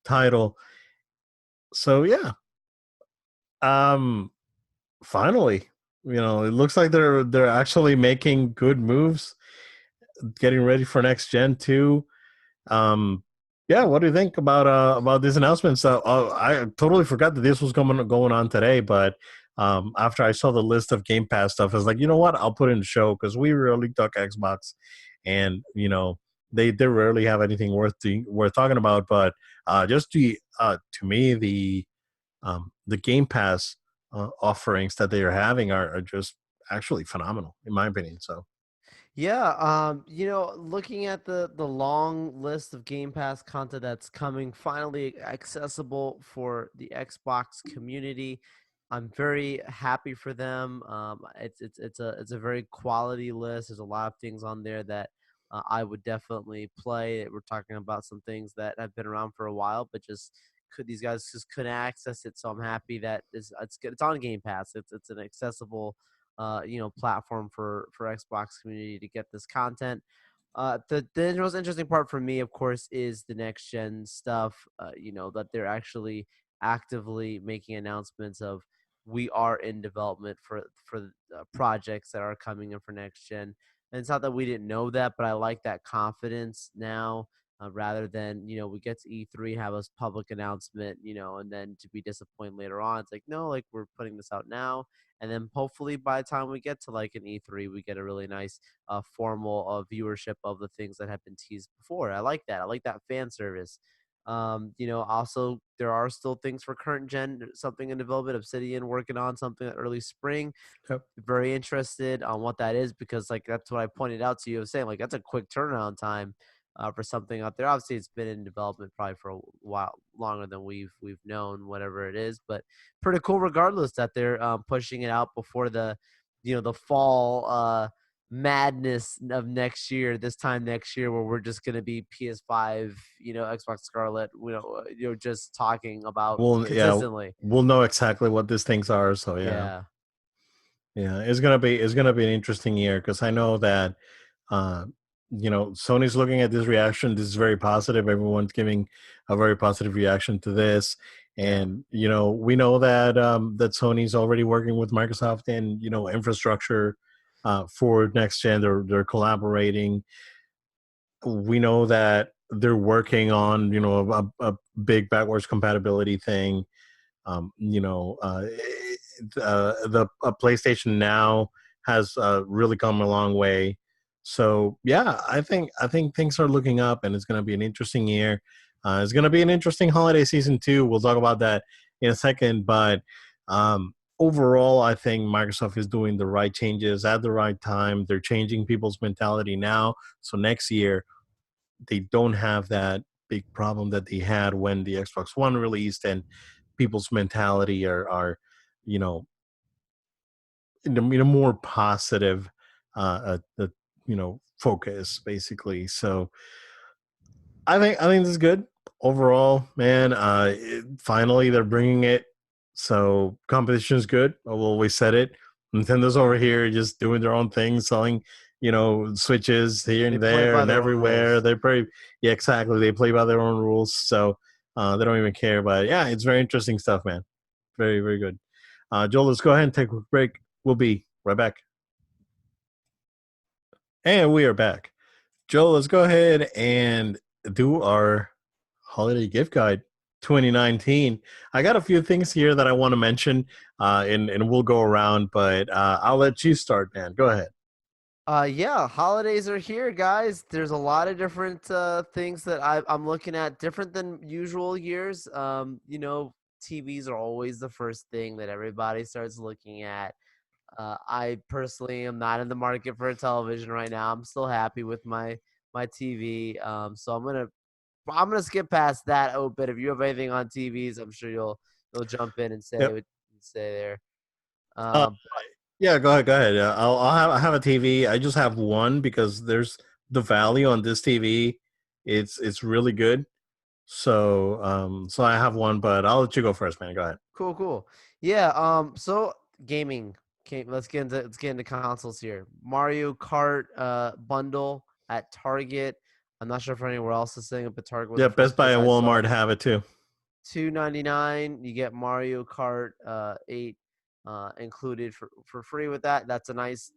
title. So yeah. Um. Finally, it looks like they're actually making good moves, getting ready for next gen too. Yeah, what do you think about these announcements? I totally forgot that this was going on today, but after I saw the list of Game Pass stuff, I was like, you know what? I'll put in the show because we rarely talk Xbox, and they rarely have anything worth talking about. But just to me the Game Pass offerings that they are having are just actually phenomenal in my opinion. So Yeah, looking at the long list of Game Pass content that's coming, finally accessible for the Xbox community, I'm very happy for them. It's a very quality list. There's a lot of things on there that I would definitely play. We're talking about some things that have been around for a while, but these guys just couldn't access it. So I'm happy that it's good. It's on Game Pass. It's an accessible platform for Xbox community to get this content. The most interesting part for me, of course, is the next gen stuff. That they're actually actively making announcements of we are in development for projects that are coming in for next gen. And it's not that we didn't know that, but I like that confidence now, rather than we get to E3, have a public announcement, and then to be disappointed later on. It's like, no, like we're putting this out now, and then hopefully by the time we get to like an E3, we get a really nice formal viewership of the things that have been teased before. I like that. I like that fan service. Also there are still things for current gen, something in development. Obsidian working on something early spring. Yep. Very interested on what that is, because like that's what I pointed out to you. I was saying like that's a quick turnaround time for something out there. Obviously, it's been in development probably for a while longer than we've known, whatever it is. But pretty cool, regardless, that they're pushing it out before the fall madness of next year. This time next year, where we're just gonna be PS5, Xbox Scarlet, just talking about Yeah, consistently. we'll know exactly what these things are. So yeah. Yeah, Yeah, it's gonna be an interesting year because I know that uh, Sony's looking at this reaction. This is very positive. Everyone's giving a very positive reaction to this, yeah. and we know that that Sony's already working with Microsoft and infrastructure for next gen. They're collaborating. We know that they're working on a big backwards compatibility thing. The PlayStation Now has really come a long way. So yeah, I think things are looking up, and it's going to be an interesting year. It's going to be an interesting holiday season too. We'll talk about that in a second, but overall, I think Microsoft is doing the right changes at the right time. They're changing people's mentality now, so next year they don't have that big problem that they had when the Xbox One released, and people's mentality are you know in a more positive focus basically. So I think this is good overall, man. Finally they're bringing it, so competition is good. I've always said it. Nintendo's over here just doing their own thing, selling switches here They and play there by and their own everywhere. rules. They're pretty, yeah, exactly. They play by their own rules, so they don't even care. But yeah, it's very interesting stuff, man. Very, very good. Joel, let's go ahead and take a break. We'll be right back. And we are back. Joel, let's go ahead and do our holiday gift guide 2019. I got a few things here that I want to mention, and we'll go around, but I'll let you start, man. Go ahead. Yeah, holidays are here, guys. There's a lot of different things that I'm looking at, different than usual years. TVs are always the first thing that everybody starts looking at. I personally am not in the market for a television right now. I'm still happy with my TV. So I'm gonna skip past that. Oh, but if you have anything on TVs, I'm sure you'll jump in and say Yep. what you say there. Uh, Um, yeah, go ahead. Go ahead. I have a TV. I just have one because there's the value on this TV. It's really good. So I have one, but I'll let you go first, man. Go ahead. Cool, cool. Yeah. So gaming. Okay, let's get into consoles here. Mario Kart bundle at Target. I'm not sure if anywhere else is saying it, but Target was Yeah, the Best first Buy place and I saw Walmart it. have it too. $2.99. You get Mario Kart 8 included for free with that. That's a nice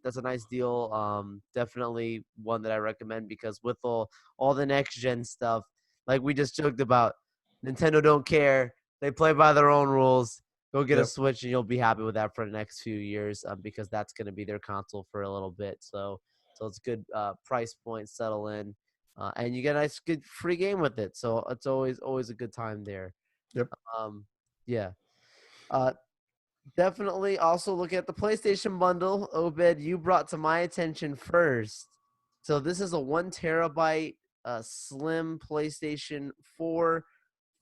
deal. Definitely one that I recommend, because with all the next gen stuff, like we just joked about, Nintendo don't care. They play by their own rules. Go get a Yep. Switch and you'll be happy with that for the next few years, because that's going to be their console for a little bit. So it's good price point, settle in, and you get a nice good free game with it. So it's always a good time there. Yep. Um, yeah. Uh, Definitely also look at the PlayStation bundle. Obed, you brought to my attention first. So this is a 1 terabyte slim PlayStation 4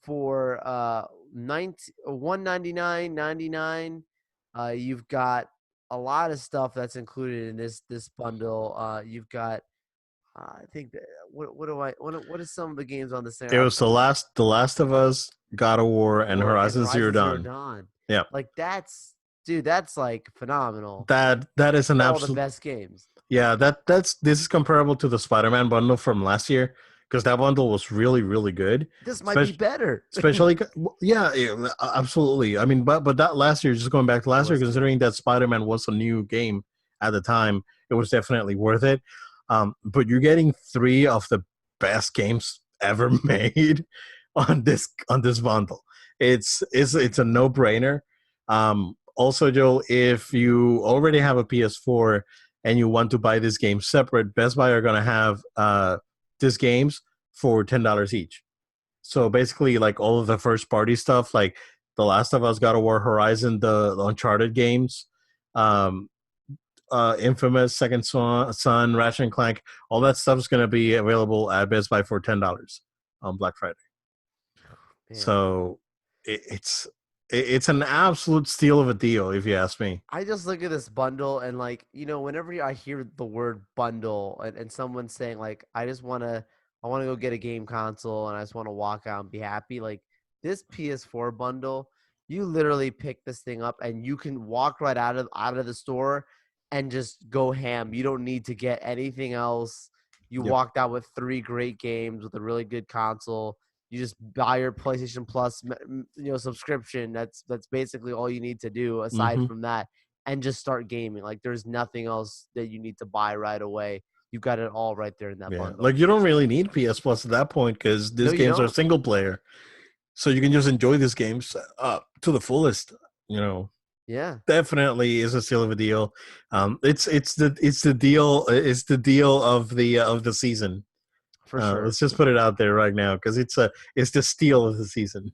for 199.99. You've got a lot of stuff that's included in this bundle. You've got I think that, what is some of the games on this thing? It was the last of Us, God of War, and War and Horizon Zero Horizon Zero Dawn. Dawn. Yeah, Like that's like phenomenal. that is an All the absolute. best games. Yeah, this is comparable to the Spider-Man bundle from last year because that bundle was really really good. This might be Especially, better. yeah, yeah, absolutely. I mean, but that last year, just going back to It last year, was good. considering that Spider-Man was a new game at the time, it was definitely worth it. But you're getting three of the best games ever made on this bundle. It's a no brainer. Also, Joe, if you already have a PS4 and you want to buy this game separate, Best Buy are gonna have these games for $10 each. So basically, like all of the first party stuff, like The Last of Us, God of War, Horizon, the Uncharted games, um, Infamous, Son, Ratchet and Clank, all that stuff is going to be available at Best Buy for $10 on Black Friday. Man, So it's it's an absolute steal of a deal, if you ask me. I just look at this bundle and like, whenever I hear the word bundle and someone saying like, I want to go get a game console and I just want to walk out and be happy. Like this PS4 bundle, you literally pick this thing up and you can walk right out of the store and just go ham. You don't need to get anything else. You Yep. walked out with three great games with a really good console. You just buy your PlayStation Plus, subscription. That's basically all you need to do aside Mm-hmm. from that, and just start gaming. Like there's nothing else that you need to buy right away. You've got it all right there in that Yeah, bundle. like you don't really need PS Plus at that point because No, these you games are don't. single player, so you can just enjoy these games to the fullest. You know, Yeah, definitely is a steal of a deal. It's the deal of the season. for sure. Let's just put it out there right now because it's the steal of the season.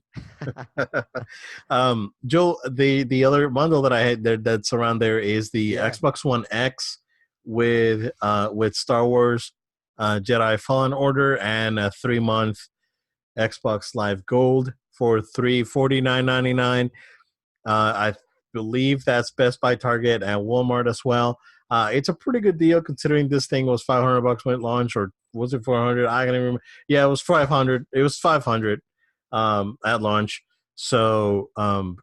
Joe, the other bundle that I had there that's around there is the Yeah. Xbox One X with Star Wars Jedi Fallen Order and a 3 month Xbox Live Gold for $349.99. I believe that's Best Buy, Target, and Walmart as well. It's a pretty good deal considering this thing was $500 when it launched, or was it 400? I can't even remember. Yeah, it was 500. It was 500 at launch. So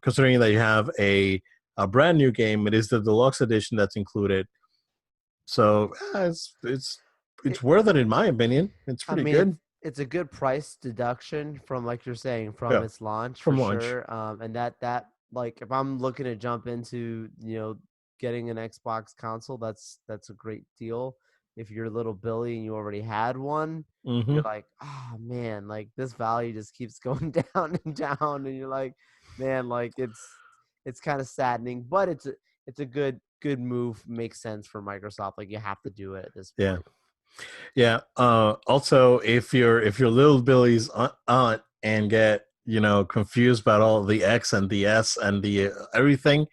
considering that you have a brand new game, it is the deluxe edition that's included. So it's It, worth it in my opinion. It's I pretty mean, good. it's a good price deduction from like you're saying from Yeah, its launch for from launch. sure. And that like if I'm looking to jump into getting an Xbox console, that's a great deal. If you're little Billy and you already had one, you're Mm-hmm. like, oh man, like this value just keeps going down and down, and you're like, man, like it's kind of saddening, but it's a good move. Makes sense for Microsoft. Like you have to do it at this Yeah. point. Yeah. Also, if you're little Billy's aunt and get confused about all the X and the S and the everything,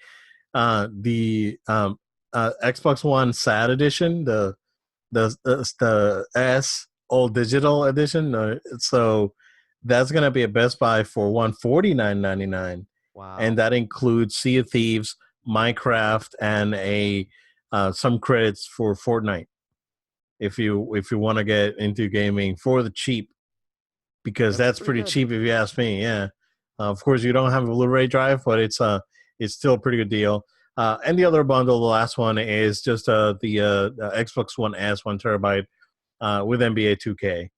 the Xbox One SAD edition, the S all digital edition, so that's gonna be a Best Buy for $149.99, and Wow. that includes Sea of Thieves, Minecraft, and a some credits for Fortnite if you want to get into gaming for the cheap, because That's that's pretty pretty good. cheap if you ask me. Yeah, of course you don't have a Blu-ray drive, but it's still a pretty good deal. And the other bundle, the last one, is just the Xbox One S 1 terabyte with NBA 2K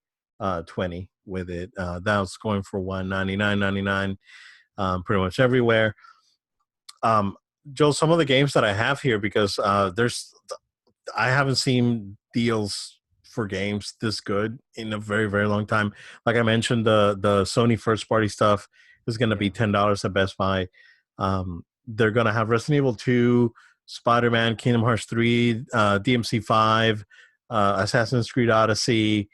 20 with it. That's going for $199.99 pretty much everywhere. Um, Joe, some of the games that I have here, because I haven't seen deals for games this good in a very very long time. Like I mentioned, the Sony first party stuff is going to be Yeah. $10 at Best Buy. They're going to have Resident Evil 2, Spider Man, Kingdom Hearts 3, DMC 5, Assassin's Creed Odyssey,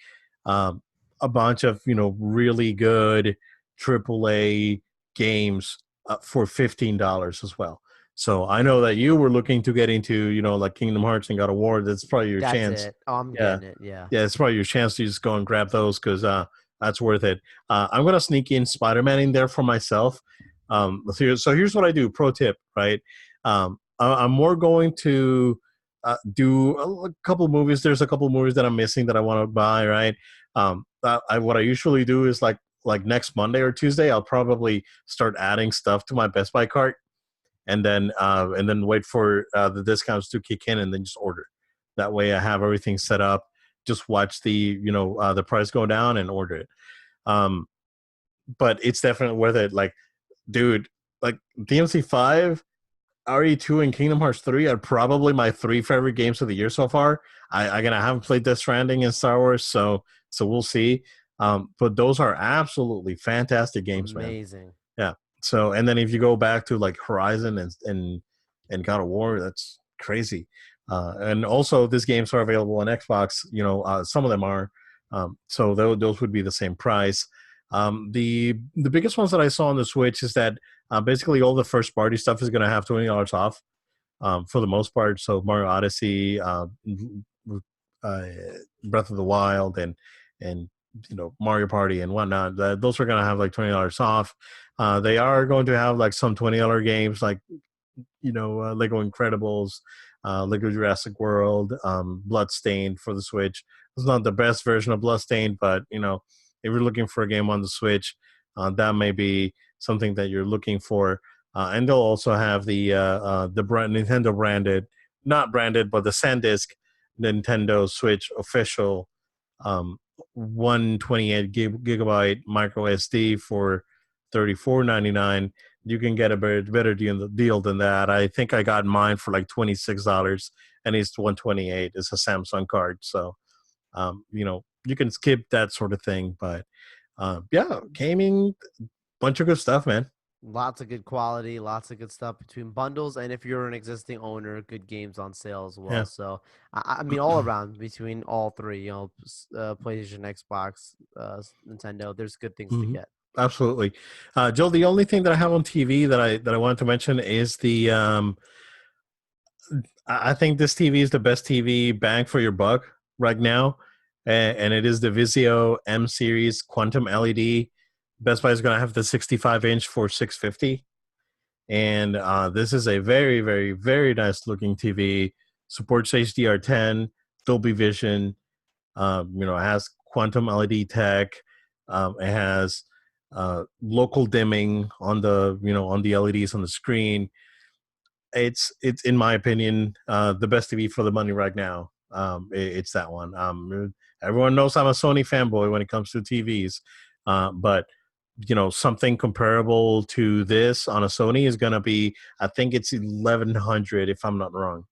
um, a bunch of really good AAA games for $15 as well. So I know that you were looking to get into, like Kingdom Hearts and God of War. That's probably your That's chance. it. Oh, I'm Yeah, getting it. Yeah. yeah, it's probably your chance to just go and grab those because that's worth it. I'm gonna sneak in Spider-Man in there for myself. So here's what I do. Pro tip, right? I'm more going to do a couple movies. There's a couple movies that I'm missing that I want to buy, right? What I usually do is like next Monday or Tuesday, I'll probably start adding stuff to my Best Buy cart and then wait for the discounts to kick in and then just order. That way, I have everything set up just watch the price go down and order it. Um, but it's definitely worth it. Like, dude, like DMC5, RE2, and Kingdom Hearts 3 are probably my three favorite games of the year so far. Again, I haven't played Death Stranding and Star Wars, so we'll see. But those are absolutely fantastic games, man. Amazing. Yeah. So, and then if you go back to like Horizon and God of War, that's crazy. And also, these games are available on Xbox. Some of them are. So those would be the same price. The biggest ones that I saw on the Switch is that basically all the first party stuff is going to have $20 off for the most part. So Mario Odyssey, uh, Breath of the Wild, and Mario Party and whatnot. Those are going to have like $20 off. They are going to have like some $20 games like Lego Incredibles, Lego Jurassic World, Bloodstained for the Switch. It's not the best version of Bloodstained, but if you're looking for a game on the Switch, that may be something that you're looking for. And they'll also have the brand Nintendo branded, not branded, but the SanDisk Nintendo Switch official um, 128 gigabyte micro SD for $34.99. You can get a better deal than that. I think I got mine for like $26, and it's 128. It's a Samsung card, so you can skip that sort of thing. But yeah, gaming, bunch of good stuff, man. Lots of good quality, lots of good stuff between bundles, and if you're an existing owner, good games on sale as well. Yeah. So, I mean, all around between all three, PlayStation, Xbox, Nintendo, there's good things to Mhm. get. Absolutely, Joe. The only thing that I have on TV that I wanted to mention is the I think this TV is the best TV bang for your buck right now, and it is the Vizio M Series Quantum LED. Best Buy is going to have the 65-inch for 650, and this is a very, very, very nice looking TV. Supports HDR10, Dolby Vision. It has quantum LED tech. It has local dimming on the LEDs on the screen. It's in my opinion the best TV for the money right now. It's that one. Everyone knows I'm a Sony fanboy when it comes to TVs, but something comparable to this on a Sony is gonna be, I think it's 1100 if I'm not wrong.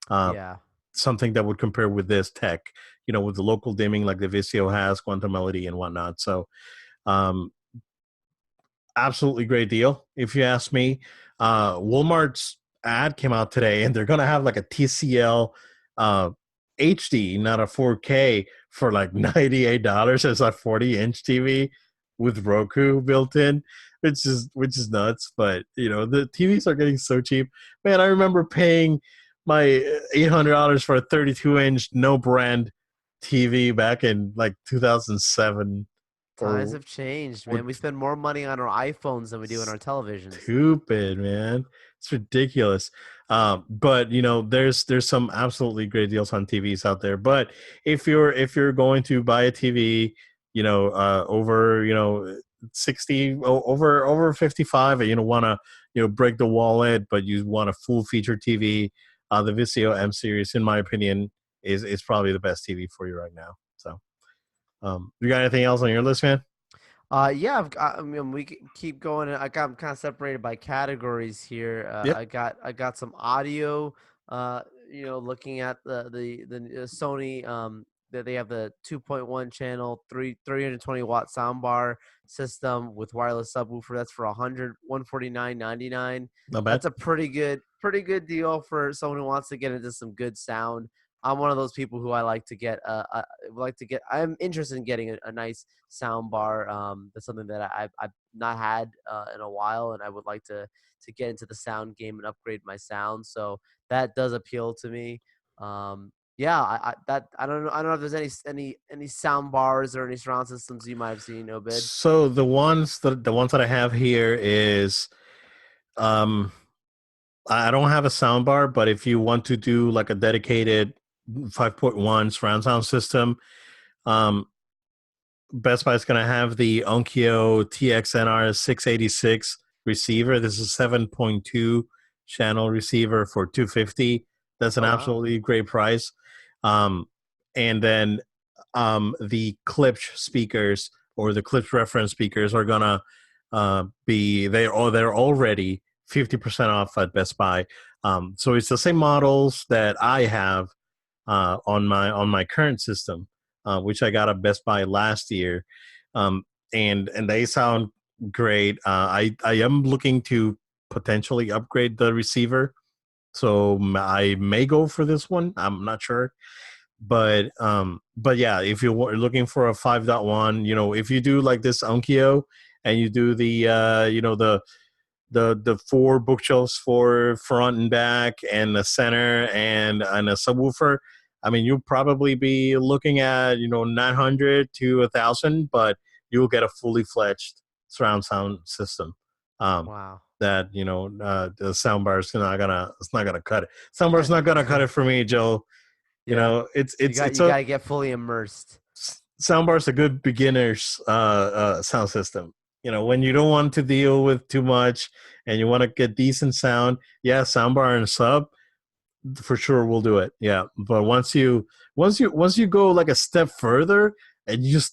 Uh, Yeah. Something that would compare with this tech, with the local dimming like the Vizio has, quantum melody and whatnot. So um, absolutely great deal if you ask me. Walmart's ad came out today, and they're gonna have like a TCL uh, HD, not a 4K, for like $98 as a 40-inch TV with Roku built in, which is nuts. But the TVs are getting so cheap, man. I remember paying my $800 for a 32-inch no brand TV back in like 2007 Times or have changed, or man. We spend more money on our iPhones than we do on our televisions. stupid, man. It's ridiculous. But there's some absolutely great deals on TVs out there. But if you're going to buy a TV, over 60, over 55, and you don't want to break the wallet, but you want a full feature TV, the Vizio M series, in my opinion, is probably the best TV for you right now. So, you got anything else on your list, man? Yeah, I mean, keep going. I'm kind of separated by categories here. Yep. I got some audio. Looking at the Sony, that they have the 2.1 channel, 320-watt soundbar system with wireless subwoofer. That's for 149.99. Not bad. That's a pretty good deal for someone who wants to get into some good sound. I'm one of those people who I like to get. I'm interested in getting a nice sound bar. That's something that I've not had in a while, and I would like to get into the sound game and upgrade my sound. So that does appeal to me. Yeah, I don't know if there's any sound bars or any surround systems you might have seen, Obid. So the ones that I have here is um I don't have a sound bar, but if you want to do like a dedicated 5.1 surround sound system, um Best Buy is going to have the Onkyo TXNR 686 receiver. This is a 7.2 channel receiver for 250. That's an Oh wow. absolutely great price. Um, and then the Klipsch speakers or the Klipsch reference speakers are gonna be they're already 50% off at Best Buy. So it's the same models that I have on my current system, which I got at Best Buy last year, um, and they sound great. I am looking to potentially upgrade the receiver, so I may go for this one. I'm not sure, but yeah, if you're looking for a 5.1, if you do like this Onkyo and you do the the four bookshelves for front and back and the center and a subwoofer, I mean, you'll probably be looking at 900 to 1,000, but you'll get a fully fledged surround sound system. Um, Wow. that the soundbar is not gonna it's not gonna cut it. Soundbar's not gonna cut it for me, Joe. Yeah. It's You a got to get fully immersed. soundbar's a good beginner's sound system. When you don't want to deal with too much and you want to get decent sound, yeah, soundbar and sub for sure we'll do it. Yeah, but once you go like a step further and you just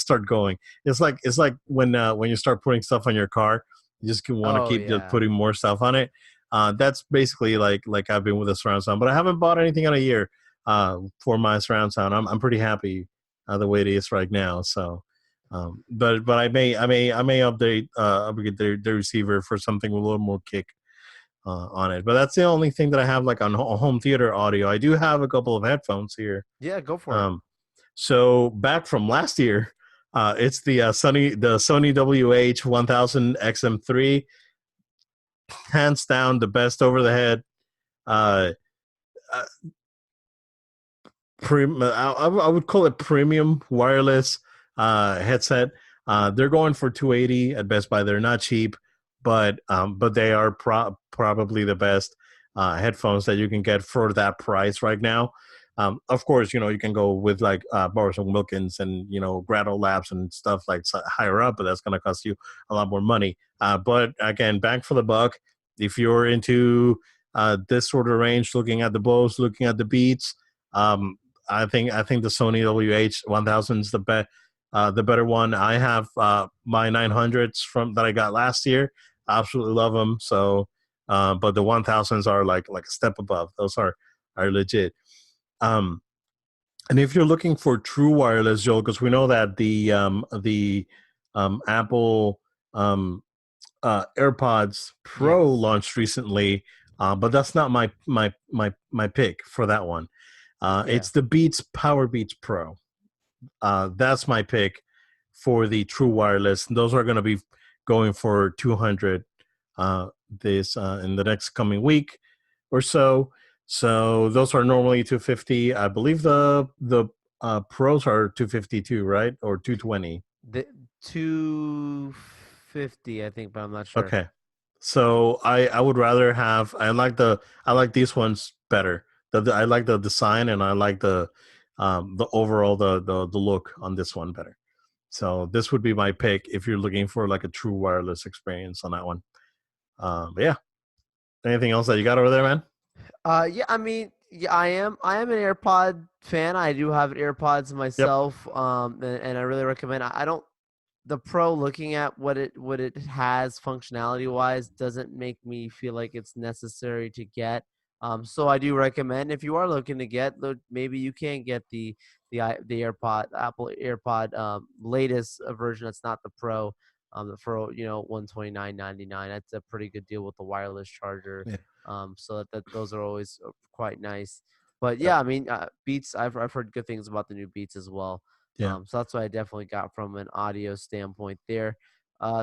start going, it's like when you start putting stuff on your car, you just want to Oh keep just yeah. putting more stuff on it. That's basically like I've been with the surround sound, but I haven't bought anything in a year for my surround sound. I'm pretty happy the way it is right now. So but I may upgrade the receiver for something with a little more kick on it. But that's the only thing that I have like on home theater audio. I do have a couple of headphones here. Yeah, go for it. Um, so back from last year, it's the Sony WH-1000 XM3, hands down the best over the head. Uh, uh, I would call it premium wireless headset. They're going for 280 at Best Buy. They're not cheap, but they are probably the best headphones that you can get for that price right now. Of course, you can go with like Bowers and Wilkins and Grado Labs and stuff like higher up, but that's going to cost you a lot more money. But again, bang for the buck. If you're into this sort of range, looking at the Bose, looking at the Beats, um, I think the Sony WH-1000 is the better one. I have my 900s from that I got last year. I absolutely love them. So, but the 1000s are like a step above. Those are legit. Um, and if you're looking for true wireless, Joel, because we know that the Apple AirPods Pro Yes. launched recently, but that's not my pick for that one. Yeah. It's the Beats Power Beats Pro. That's my pick for the true wireless. Those are going to be going for 200 this in the next coming week or so. So those are normally 250. I believe the pros are 252, right? Or 220. The 250, I think, but I'm not sure. Okay. So I would rather have I like these ones better. I like the design and I like the overall the look on this one better. So this would be my pick if you're looking for like a true wireless experience on that one. But yeah, anything else that you got over there, man? Yeah, I mean, yeah, I am an AirPod fan. I do have AirPods Yep. myself, and I really recommend. I don't the Pro, looking at what it has functionality wise, doesn't make me feel like it's necessary to get. So I do recommend, if you are looking to get, maybe you can get the AirPod, Apple AirPod, latest version. That's not the Pro. For 129.99. That's a pretty good deal with the wireless charger. Yeah. So that those are always quite nice. But Yep. yeah, I mean, Beats. I've heard good things about the new Beats as well. Yeah. So that's what I definitely got from an audio standpoint there.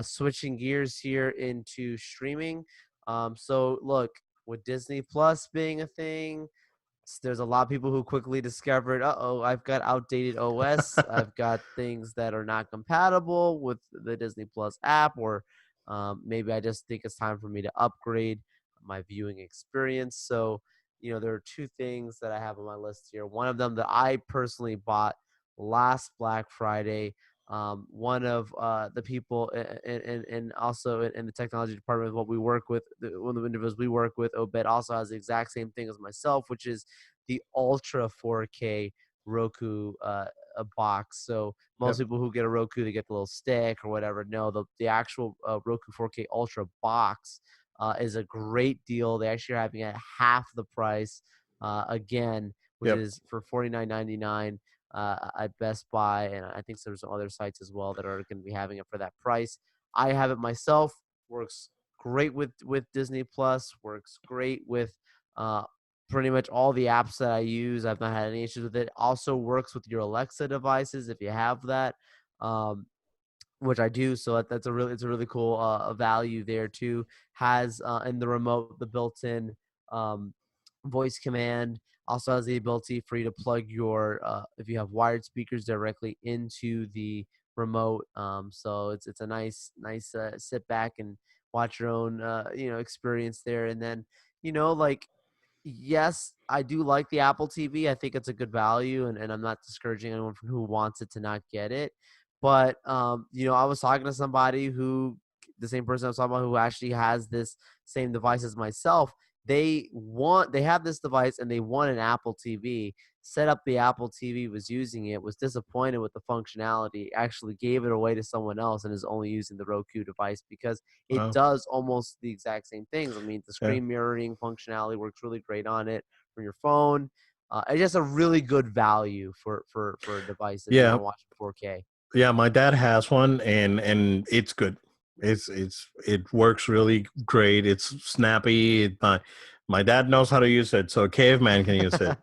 Switching gears here into streaming. So look, with Disney Plus being a thing, there's a lot of people who quickly discovered, I've got outdated OS. I've got things that are not compatible with the Disney Plus app, or maybe I just think it's time for me to upgrade my viewing experience. So, there are two things that I have on my list here. One of them that I personally bought last Black Friday. One of the people, and also in the technology department, what we work with, one of the individuals we work with, Obed, also has the exact same thing as myself, which is the Ultra 4K Roku a box. So most Yep. people who get a Roku, they get the little stick or whatever. No, the actual Roku 4K Ultra box is a great deal. They actually are having it at half the price again, which Yep. is for $49.99 at Best Buy, and I think there's some other sites as well that are going to be having it for that price. I have it myself. Works great with Disney Plus. Works great with uh, pretty much all the apps that I use. I've not had any issues with it. Also works with your Alexa devices if you have that. Um, which I do. So it's a really cool value there too. Has in the remote the built-in um, voice command. Also has the ability for you to plug your if you have wired speakers directly into the remote. So it's a nice sit back and watch your own experience there. And then like yes, I do like the Apple TV. I think it's a good value, and I'm not discouraging anyone from who wants it to not get it. But I was talking to somebody who, the same person I was talking about, who actually has this same device as myself. They have this device and they want an Apple TV. Set up the Apple TV, was using it, was disappointed with the functionality, actually gave it away to someone else, and is only using the Roku device because it Wow. does almost the exact same things. I mean, the Yeah. screen mirroring functionality works really great on it from your phone. It's just a really good value for a device if you Yeah. want to watch 4K. Yeah, my dad has one, and it's good. It works really great. It's snappy. My dad knows how to use it, so a caveman can use it.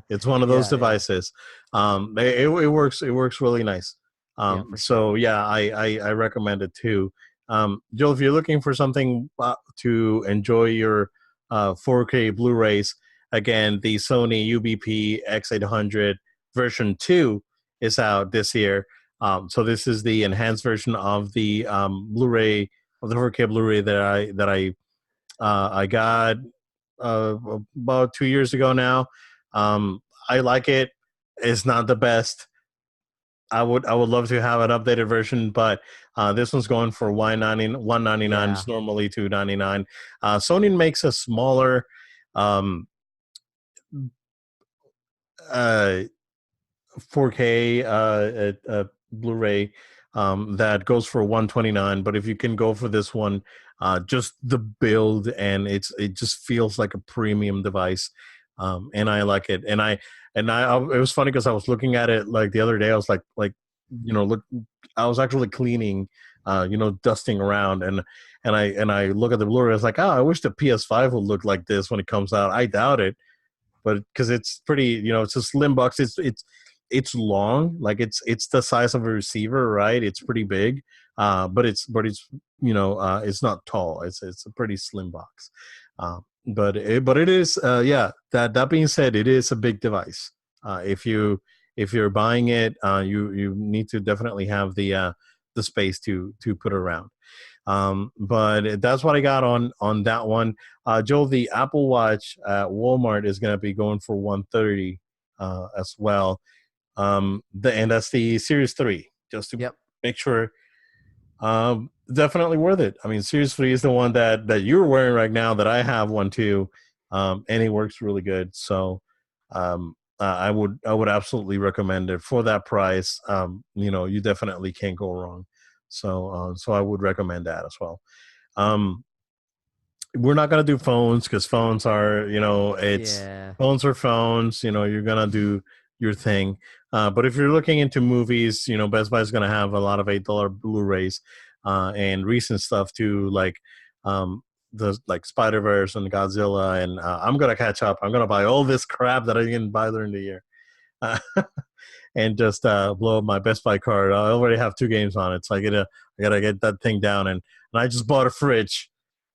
It's one of those Yeah, devices. It works really nice. yeah, for sure. So yeah, I recommend it too. Joel, if you're looking for something to enjoy your 4K Blu-rays, again, the Sony UBP X800 version 2 is out this year. So this is the enhanced version of the Blu-ray, of the 4K Blu-ray that I got about 2 years ago now. I like it. It's not the best. I would love to have an updated version, but this one's going for $199. Yeah, It's normally $299. Sony makes a smaller um, uh, 4K Blu-ray that goes for 129. But if you can go for this one, just the build, and it just feels like a premium device, and I like it. And I it was funny because I was looking at it like the other day. I was like look, I was actually cleaning, dusting around, and I look at the Blu-ray. I was like, oh, I wish the PS5 would look like this when it comes out. I doubt it, but because it's pretty, it's a slim box. It's long, like it's the size of a receiver, right? It's pretty big, but it's it's not tall. It's a pretty slim box, but it is, yeah. That being said, it is a big device. If you're buying it, you need to definitely have the space to put around. But that's what I got on that one. Joel, the Apple Watch at Walmart is going to be going for 130 as well. And that's the Series 3, just to yep. make sure. Definitely worth it. I mean, Series 3 is the one that you're wearing right now, that I have one too, and it works really good. So I would absolutely recommend it for that price. You definitely can't go wrong. So I would recommend that as well. Um, we're not gonna do phones because phones are, it's Yeah. phones are phones. You're gonna do your thing. But if you're looking into movies, Best Buy is gonna have a lot of $8 Blu-rays and recent stuff too, like the like Spider-Verse and Godzilla. And I'm gonna catch up. I'm gonna buy all this crap that I didn't buy during the year. Uh, and just blow up my Best Buy card. I already have 2 games on it, so I gotta get that thing down. And I just bought a fridge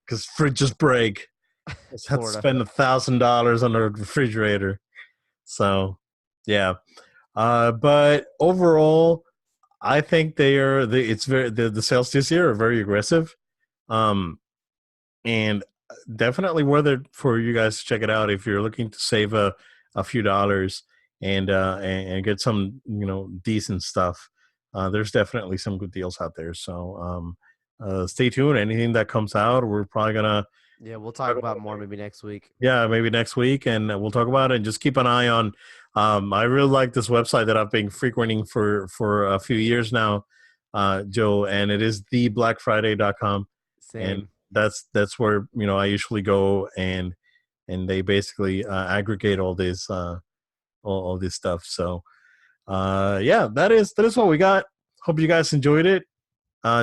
because fridges break. I just had to Florida. spend $1,000 on a refrigerator. So, yeah. But overall, I think it's very the sales this year are very aggressive. Um, and definitely worth it for you guys to check it out if you're looking to save a few dollars and get some decent stuff. There's definitely some good deals out there. So stay tuned. Anything that comes out, we're probably gonna Yeah, we'll talk talk about about it. more maybe next week. Yeah, maybe next week, and we'll talk about it. And just keep an eye I really like this website that I've been frequenting for a few years now, Joe, and it is theblackfriday.com, and Same. that's where I usually go, and they basically aggregate all this stuff. So yeah, that is what we got. Hope you guys enjoyed it.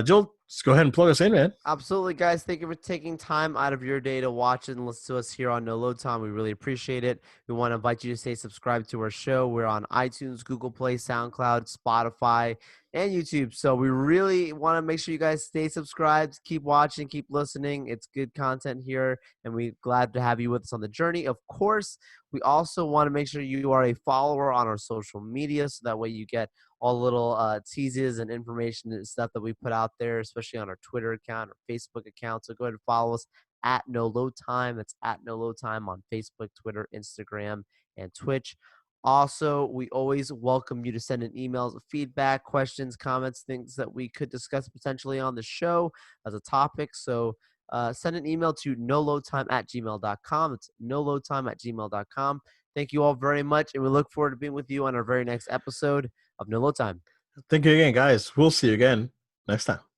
Joel, just go ahead and plug us in, man. Absolutely, guys. Thank you for taking time out of your day to watch and listen to us here on No Load Time. We really appreciate it. We want to invite you to stay subscribed to our show. We're on iTunes, Google Play, SoundCloud, Spotify, and YouTube. So we really want to make sure you guys stay subscribed, keep watching, keep listening. It's good content here, and we're glad to have you with us on the journey. Of course, we also want to make sure you are a follower on our social media, so that way you get all the little teases and information and stuff that we put out there, especially on our Twitter account or Facebook account. So go ahead and follow us at No Load Time. That's at No Load Time on Facebook, Twitter, Instagram, and Twitch. Also, we always welcome you to send in emails of feedback, questions, comments, things that we could discuss potentially on the show as a topic. So send an email to noloadtime@gmail.com. It's noloadtime@gmail.com. Thank you all very much, and we look forward to being with you on our very next episode of No Load Time. Thank you again, guys. We'll see you again next time.